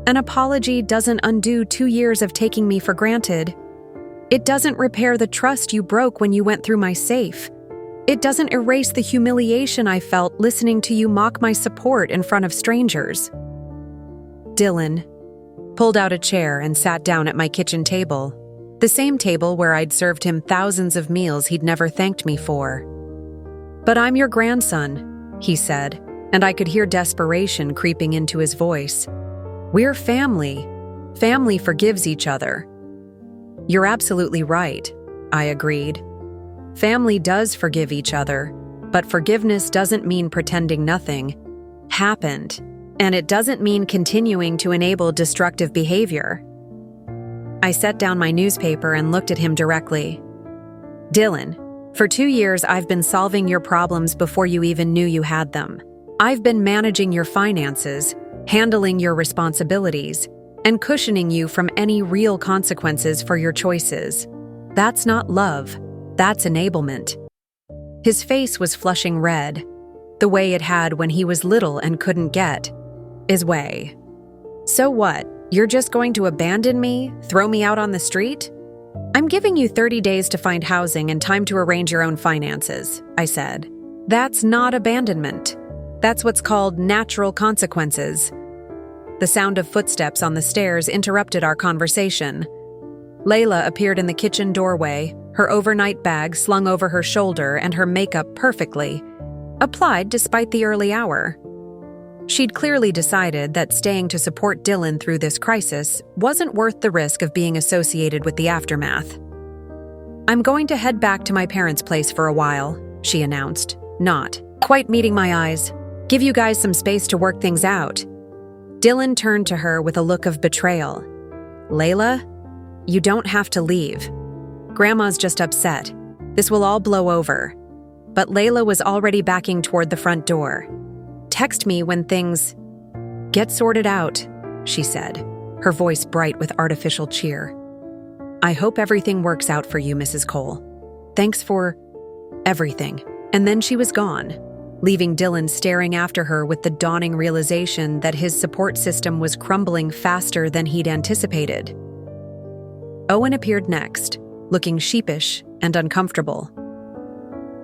"An apology doesn't undo 2 years of taking me for granted. It doesn't repair the trust you broke when you went through my safe. It doesn't erase the humiliation I felt listening to you mock my support in front of strangers." Dylan pulled out a chair and sat down at my kitchen table, the same table where I'd served him thousands of meals he'd never thanked me for. "But I'm your grandson," he said, and I could hear desperation creeping into his voice. "We're family. Family forgives each other." "You're absolutely right," I agreed. "Family does forgive each other, but forgiveness doesn't mean pretending nothing happened, and it doesn't mean continuing to enable destructive behavior." I set down my newspaper and looked at him directly. "Dylan, for 2 years I've been solving your problems before you even knew you had them. I've been managing your finances, handling your responsibilities, and cushioning you from any real consequences for your choices. That's not love. That's enablement." His face was flushing red, the way it had when he was little and couldn't get his way. "So what? You're just going to abandon me? Throw me out on the street?" "I'm giving you 30 days to find housing and time to arrange your own finances," I said. "That's not abandonment. That's what's called natural consequences." The sound of footsteps on the stairs interrupted our conversation. Layla appeared in the kitchen doorway, her overnight bag slung over her shoulder and her makeup perfectly applied despite the early hour. She'd clearly decided that staying to support Dylan through this crisis wasn't worth the risk of being associated with the aftermath. "I'm going to head back to my parents' place for a while," she announced, not quite meeting my eyes. "Give you guys some space to work things out." Dylan turned to her with a look of betrayal. "Layla, you don't have to leave. Grandma's just upset. This will all blow over." But Layla was already backing toward the front door. "Text me when things get sorted out," she said, her voice bright with artificial cheer. "I hope everything works out for you, Mrs. Cole. Thanks for everything." And then she was gone, leaving Dylan staring after her with the dawning realization that his support system was crumbling faster than he'd anticipated. Owen appeared next, looking sheepish and uncomfortable.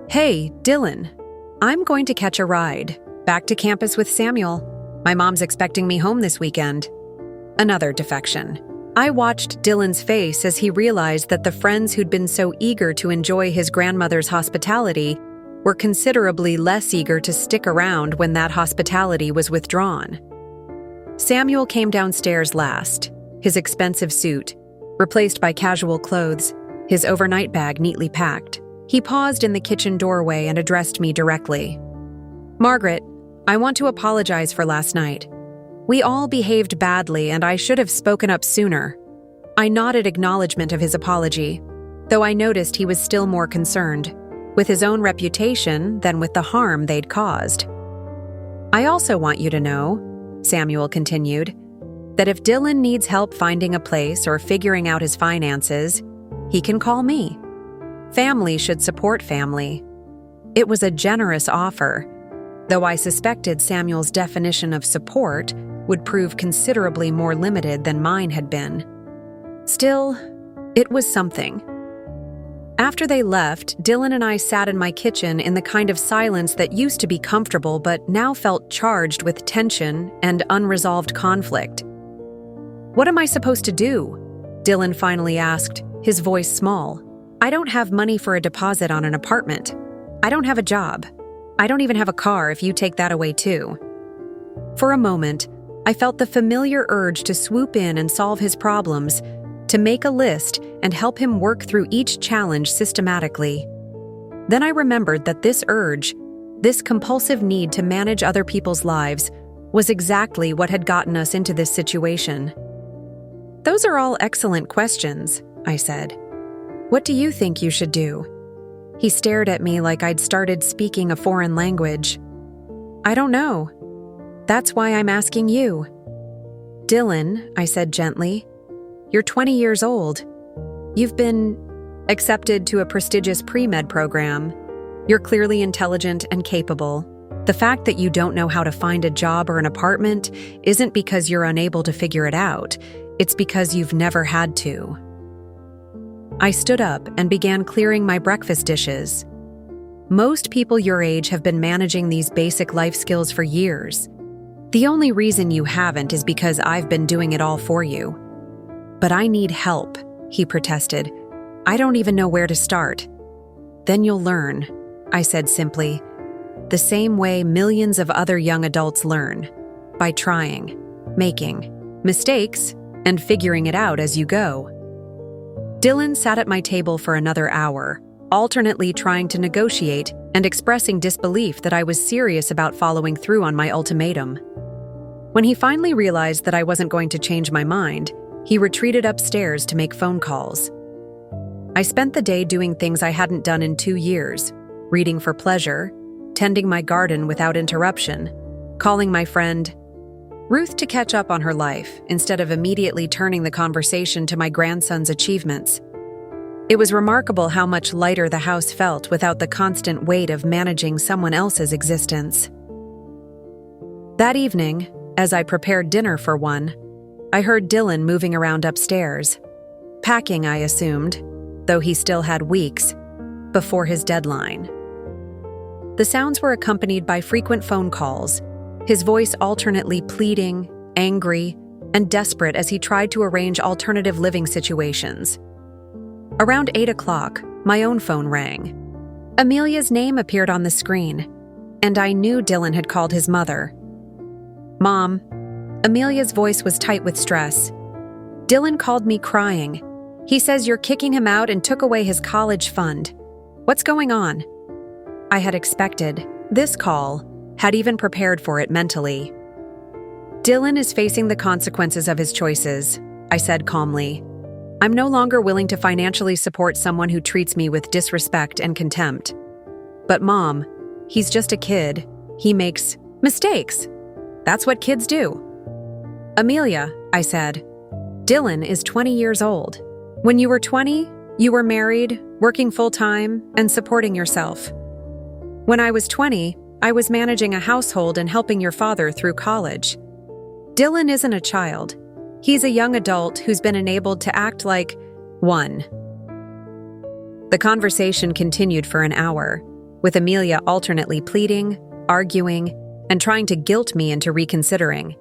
"Hey, Dylan. I'm going to catch a ride back to campus with Samuel. My mom's expecting me home this weekend." Another defection. I watched Dylan's face as he realized that the friends who'd been so eager to enjoy his grandmother's hospitality were considerably less eager to stick around when that hospitality was withdrawn. Samuel came downstairs last, his expensive suit replaced by casual clothes, his overnight bag neatly packed. He paused in the kitchen doorway and addressed me directly. "Margaret, I want to apologize for last night. We all behaved badly and I should have spoken up sooner." I nodded acknowledgement of his apology, though I noticed he was still more concerned with his own reputation than with the harm they'd caused. "I also want you to know," Samuel continued, "that if Dylan needs help finding a place or figuring out his finances, he can call me. Family should support family." It was a generous offer, though I suspected Samuel's definition of support would prove considerably more limited than mine had been. Still, it was something. After they left, Dylan and I sat in my kitchen in the kind of silence that used to be comfortable but now felt charged with tension and unresolved conflict. "What am I supposed to do?" Dylan finally asked, his voice small. "I don't have money for a deposit on an apartment. I don't have a job. I don't even have a car if you take that away too." For a moment, I felt the familiar urge to swoop in and solve his problems, to make a list and help him work through each challenge systematically. Then I remembered that this urge, this compulsive need to manage other people's lives, was exactly what had gotten us into this situation. "Those are all excellent questions," I said. "What do you think you should do?" He stared at me like I'd started speaking a foreign language. "I don't know. That's why I'm asking you." "Dylan," I said gently, "you're 20 years old. You've been accepted to a prestigious pre-med program. You're clearly intelligent and capable. The fact that you don't know how to find a job or an apartment isn't because you're unable to figure it out. It's because you've never had to." I stood up and began clearing my breakfast dishes. Most people your age have been managing these basic life skills for years. The only reason you haven't is because I've been doing it all for you. "But I need help," he protested. "I don't even know where to start." "Then you'll learn," I said simply, "the same way millions of other young adults learn, by trying, making mistakes, and figuring it out as you go." Dylan sat at my table for another hour, alternately trying to negotiate and expressing disbelief that I was serious about following through on my ultimatum. When he finally realized that I wasn't going to change my mind, he retreated upstairs to make phone calls. I spent the day doing things I hadn't done in 2 years, reading for pleasure, tending my garden without interruption, calling my friend Ruth to catch up on her life instead of immediately turning the conversation to my grandson's achievements. It was remarkable how much lighter the house felt without the constant weight of managing someone else's existence. That evening, as I prepared dinner for one, I heard Dylan moving around upstairs. Packing, I assumed, though he still had weeks before his deadline. The sounds were accompanied by frequent phone calls, his voice alternately pleading, angry, and desperate as he tried to arrange alternative living situations. Around 8 o'clock, my own phone rang. Amelia's name appeared on the screen, and I knew Dylan had called his mother. "Mom." Amelia's voice was tight with stress. "Dylan called me crying. He says you're kicking him out and took away his college fund. What's going on?" I had expected this call, had even prepared for it mentally. "Dylan is facing the consequences of his choices," I said calmly. "I'm no longer willing to financially support someone who treats me with disrespect and contempt. But Mom, he's just a kid. He makes mistakes. That's what kids do." "Amelia," I said, "Dylan is 20 years old. When you were 20, you were married, working full-time, and supporting yourself. When I was 20, I was managing a household and helping your father through college. Dylan isn't a child. He's a young adult who's been enabled to act like one." The conversation continued for an hour, with Amelia alternately pleading, arguing, and trying to guilt me into reconsidering.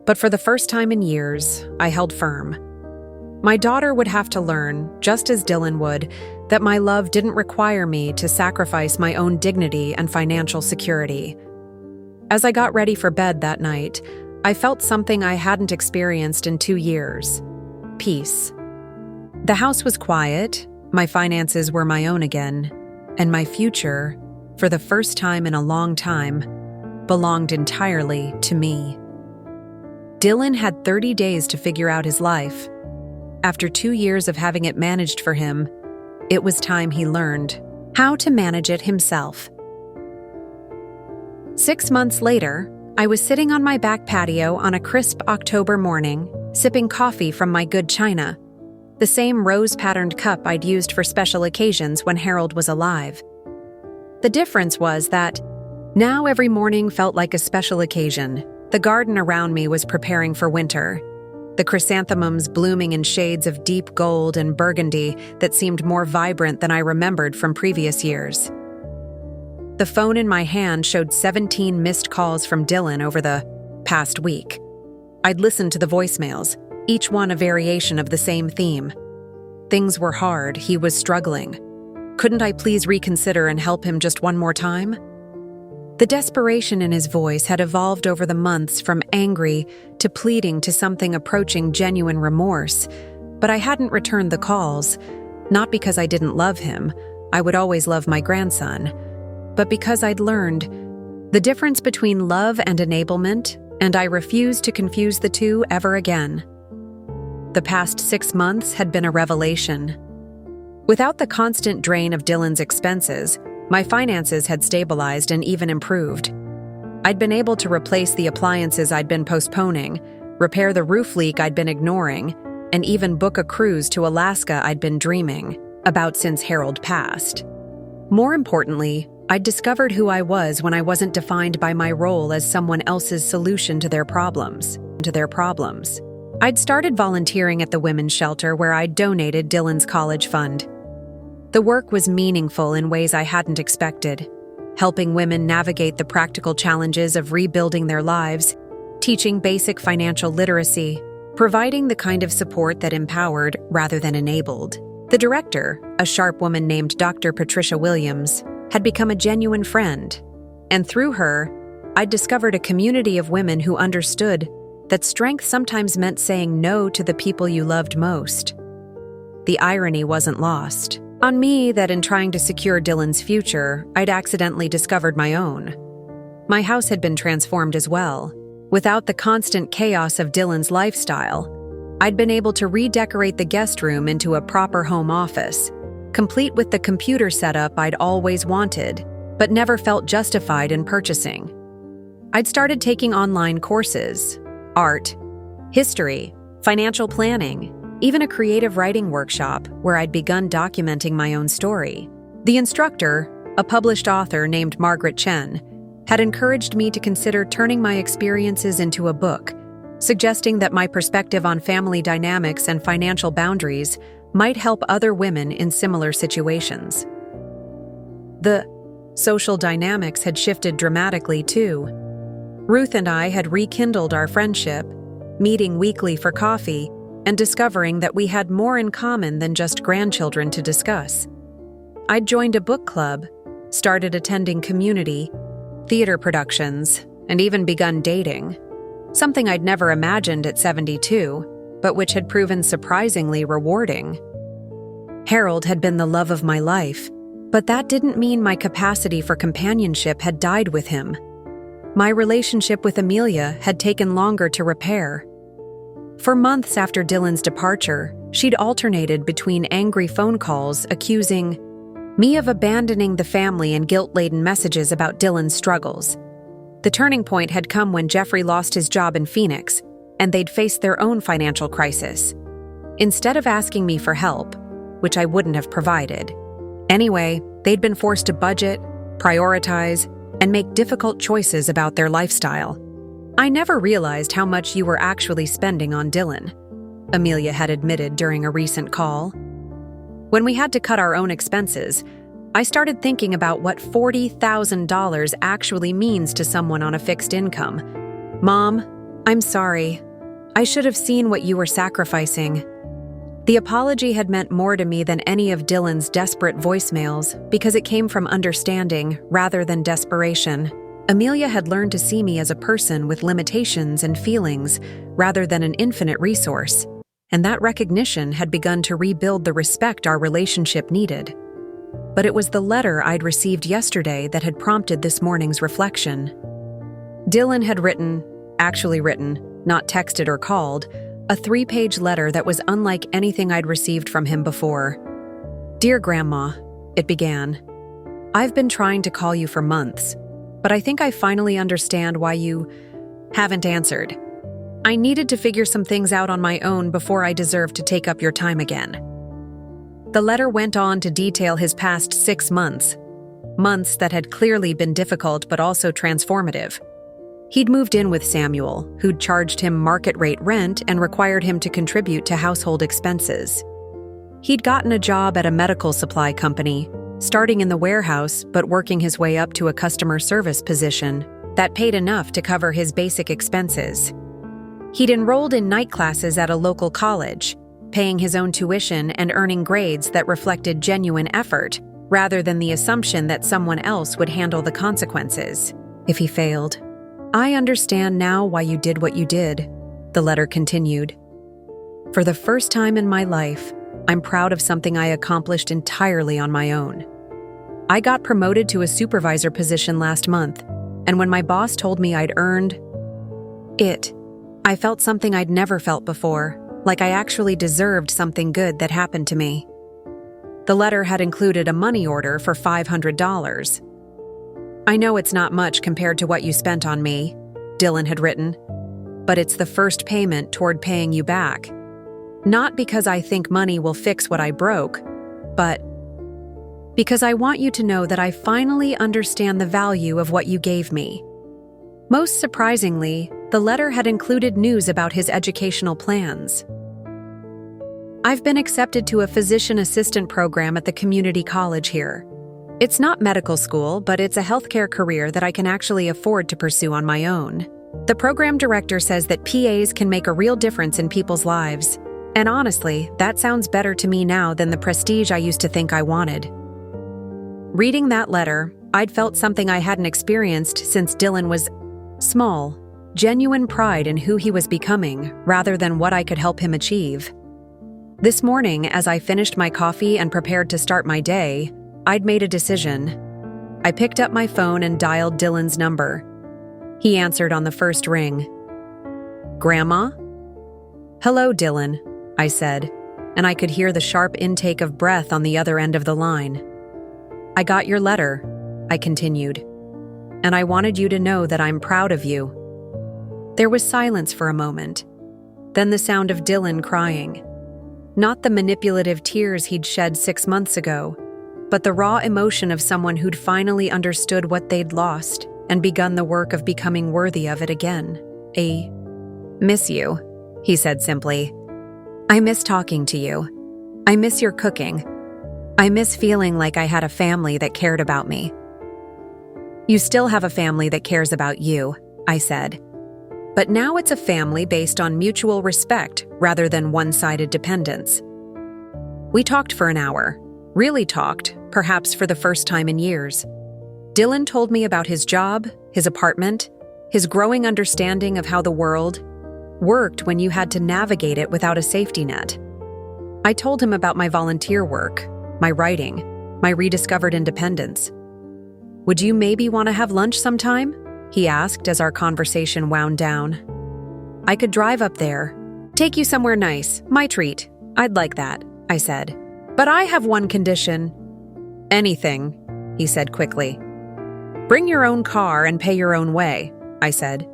But for the first time in years, I held firm. My daughter would have to learn, just as Dylan would, that my love didn't require me to sacrifice my own dignity and financial security. As I got ready for bed that night, I felt something I hadn't experienced in 2 years: peace. The house was quiet, my finances were my own again, and my future, for the first time in a long time, belonged entirely to me. Dylan had 30 days to figure out his life. After 2 years of having it managed for him, it was time he learned how to manage it himself. 6 months later, I was sitting on my back patio on a crisp October morning, sipping coffee from my good china, the same rose-patterned cup I'd used for special occasions when Harold was alive. The difference was that now every morning felt like a special occasion. The garden around me was preparing for winter, the chrysanthemums blooming in shades of deep gold and burgundy that seemed more vibrant than I remembered from previous years. The phone in my hand showed 17 missed calls from Dylan over the past week. I'd listened to the voicemails, each one a variation of the same theme. Things were hard, he was struggling. Couldn't I please reconsider and help him just one more time? The desperation in his voice had evolved over the months from angry to pleading to something approaching genuine remorse, but I hadn't returned the calls, not because I didn't love him, I would always love my grandson, but because I'd learned the difference between love and enablement, and I refused to confuse the two ever again. The past 6 months had been a revelation. Without the constant drain of Dylan's expenses, my finances had stabilized and even improved. I'd been able to replace the appliances I'd been postponing, repair the roof leak I'd been ignoring, and even book a cruise to Alaska I'd been dreaming about since Harold passed. More importantly, I'd discovered who I was when I wasn't defined by my role as someone else's solution to their problems. I'd started volunteering at the women's shelter where I'd donated Dylan's college fund. The work was meaningful in ways I hadn't expected, helping women navigate the practical challenges of rebuilding their lives, teaching basic financial literacy, providing the kind of support that empowered rather than enabled. The director, a sharp woman named Dr. Patricia Williams, had become a genuine friend, and through her, I'd discovered a community of women who understood that strength sometimes meant saying no to the people you loved most. The irony wasn't lost on me that in trying to secure Dylan's future, I'd accidentally discovered my own. My house had been transformed as well. Without the constant chaos of Dylan's lifestyle, I'd been able to redecorate the guest room into a proper home office, complete with the computer setup I'd always wanted, but never felt justified in purchasing. I'd started taking online courses, art, history, financial planning, even a creative writing workshop where I'd begun documenting my own story. The instructor, a published author named Margaret Chen, had encouraged me to consider turning my experiences into a book, suggesting that my perspective on family dynamics and financial boundaries might help other women in similar situations. The social dynamics had shifted dramatically too. Ruth and I had rekindled our friendship, meeting weekly for coffee, and discovering that we had more in common than just grandchildren to discuss. I'd joined a book club, started attending community, theater productions, and even begun dating. Something I'd never imagined at 72, but which had proven surprisingly rewarding. Harold had been the love of my life, but that didn't mean my capacity for companionship had died with him. My relationship with Amelia had taken longer to repair. For months after Dylan's departure, she'd alternated between angry phone calls accusing me of abandoning the family and guilt-laden messages about Dylan's struggles. The turning point had come when Jeffrey lost his job in Phoenix, and they'd faced their own financial crisis. Instead of asking me for help, which I wouldn't have provided. Anyway, they'd been forced to budget, prioritize, and make difficult choices about their lifestyle. "I never realized how much you were actually spending on Dylan," Amelia had admitted during a recent call. "When we had to cut our own expenses, I started thinking about what $40,000 actually means to someone on a fixed income. Mom, I'm sorry. I should have seen what you were sacrificing." The apology had meant more to me than any of Dylan's desperate voicemails because it came from understanding rather than desperation. Amelia had learned to see me as a person with limitations and feelings rather than an infinite resource, and that recognition had begun to rebuild the respect our relationship needed. But it was the letter I'd received yesterday that had prompted this morning's reflection. Dylan had written, not texted or called, a 3-page letter that was unlike anything I'd received from him before. "Dear Grandma," it began, "I've been trying to call you for months, but I think I finally understand why you haven't answered. I needed to figure some things out on my own before I deserved to take up your time again." The letter went on to detail his past 6 months that had clearly been difficult but also transformative. He'd moved in with Samuel, who'd charged him market-rate rent and required him to contribute to household expenses. He'd gotten a job at a medical supply company, starting in the warehouse but working his way up to a customer service position that paid enough to cover his basic expenses. He'd enrolled in night classes at a local college, paying his own tuition and earning grades that reflected genuine effort, rather than the assumption that someone else would handle the consequences if he failed. "I understand now why you did what you did," the letter continued. "For the first time in my life, I'm proud of something I accomplished entirely on my own. I got promoted to a supervisor position last month, and when my boss told me I'd earned it, I felt something I'd never felt before, like I actually deserved something good that happened to me." The letter had included a money order for $500. "I know it's not much compared to what you spent on me," Dylan had written, "but it's the first payment toward paying you back. Not because I think money will fix what I broke, but because I want you to know that I finally understand the value of what you gave me." Most surprisingly, the letter had included news about his educational plans. "I've been accepted to a physician assistant program at the community college here. It's not medical school, but it's a healthcare career that I can actually afford to pursue on my own. The program director says that PAs can make a real difference in people's lives, and honestly, that sounds better to me now than the prestige I used to think I wanted." Reading that letter, I'd felt something I hadn't experienced since Dylan was small, genuine pride in who he was becoming rather than what I could help him achieve. This morning, as I finished my coffee and prepared to start my day, I'd made a decision. I picked up my phone and dialed Dylan's number. He answered on the first ring. "Grandma?" "Hello, Dylan," I said, and I could hear the sharp intake of breath on the other end of the line. "I got your letter," I continued, "and I wanted you to know that I'm proud of you." There was silence for a moment, then the sound of Dylan crying. Not the manipulative tears he'd shed 6 months ago, but the raw emotion of someone who'd finally understood what they'd lost and begun the work of becoming worthy of it again. "I miss you," he said simply. "I miss talking to you. I miss your cooking. I miss feeling like I had a family that cared about me." "You still have a family that cares about you," I said. But now it's a family based on mutual respect rather than one-sided dependence. We talked for an hour. Really talked, perhaps for the first time in years. Dylan told me about his job, his apartment, his growing understanding of how the world worked when you had to navigate it without a safety net. I told him about my volunteer work, my writing, my rediscovered independence. "Would you maybe want to have lunch sometime?" he asked as our conversation wound down. "I could drive up there. Take you somewhere nice, my treat. I'd like that," I said. "But I have one condition." "Anything," he said quickly. "Bring your own car and pay your own way," I said.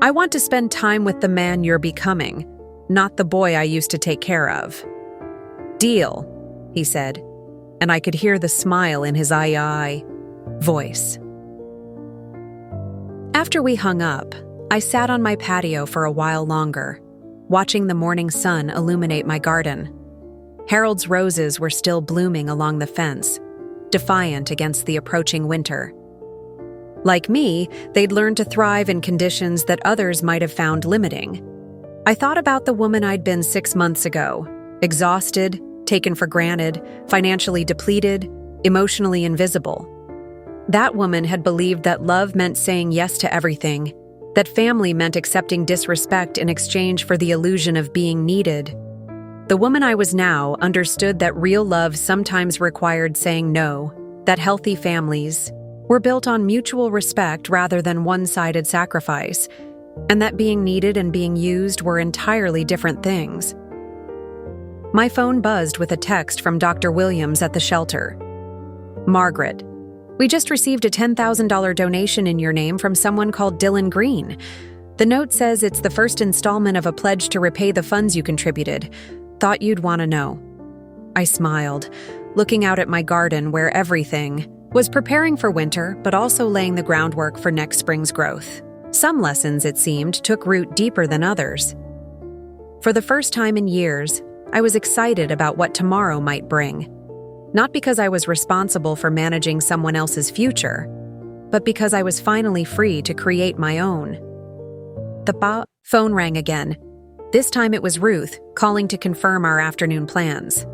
"I want to spend time with the man you're becoming, not the boy I used to take care of." "Deal," he said, and I could hear the smile in his aye voice. After we hung up, I sat on my patio for a while longer, watching the morning sun illuminate my garden. Harold's roses were still blooming along the fence, defiant against the approaching winter. Like me, they'd learned to thrive in conditions that others might have found limiting. I thought about the woman I'd been 6 months ago, exhausted, taken for granted, financially depleted, emotionally invisible. That woman had believed that love meant saying yes to everything, that family meant accepting disrespect in exchange for the illusion of being needed. The woman I was now understood that real love sometimes required saying no, that healthy families were built on mutual respect rather than one-sided sacrifice, and that being needed and being used were entirely different things. My phone buzzed with a text from Dr. Williams at the shelter. "Margaret, we just received a $10,000 donation in your name from someone called Dylan Green. The note says it's the first installment of a pledge to repay the funds you contributed. Thought you'd want to know." I smiled, looking out at my garden where everything was preparing for winter but also laying the groundwork for next spring's growth. Some lessons, it seemed, took root deeper than others. For the first time in years, I was excited about what tomorrow might bring. Not because I was responsible for managing someone else's future, but because I was finally free to create my own. The phone rang again. This time it was Ruth, calling to confirm our afternoon plans.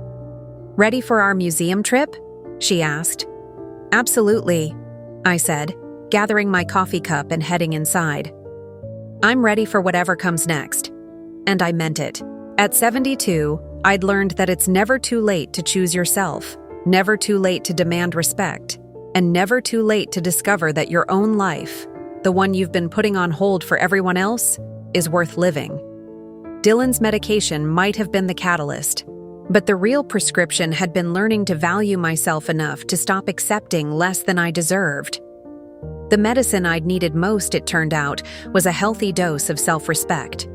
"Ready for our museum trip?" she asked. "Absolutely," I said, gathering my coffee cup and heading inside. "I'm ready for whatever comes next." And I meant it. At 72, I'd learned that it's never too late to choose yourself, never too late to demand respect, and never too late to discover that your own life, the one you've been putting on hold for everyone else, is worth living. Dylan's medication might have been the catalyst, but the real prescription had been learning to value myself enough to stop accepting less than I deserved. The medicine I'd needed most, it turned out, was a healthy dose of self-respect.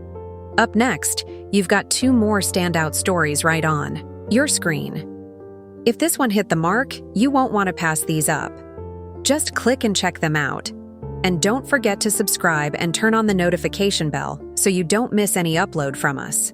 Up next, you've got 2 more standout stories right on your screen. If this one hit the mark, you won't want to pass these up. Just click and check them out. And don't forget to subscribe and turn on the notification bell so you don't miss any upload from us.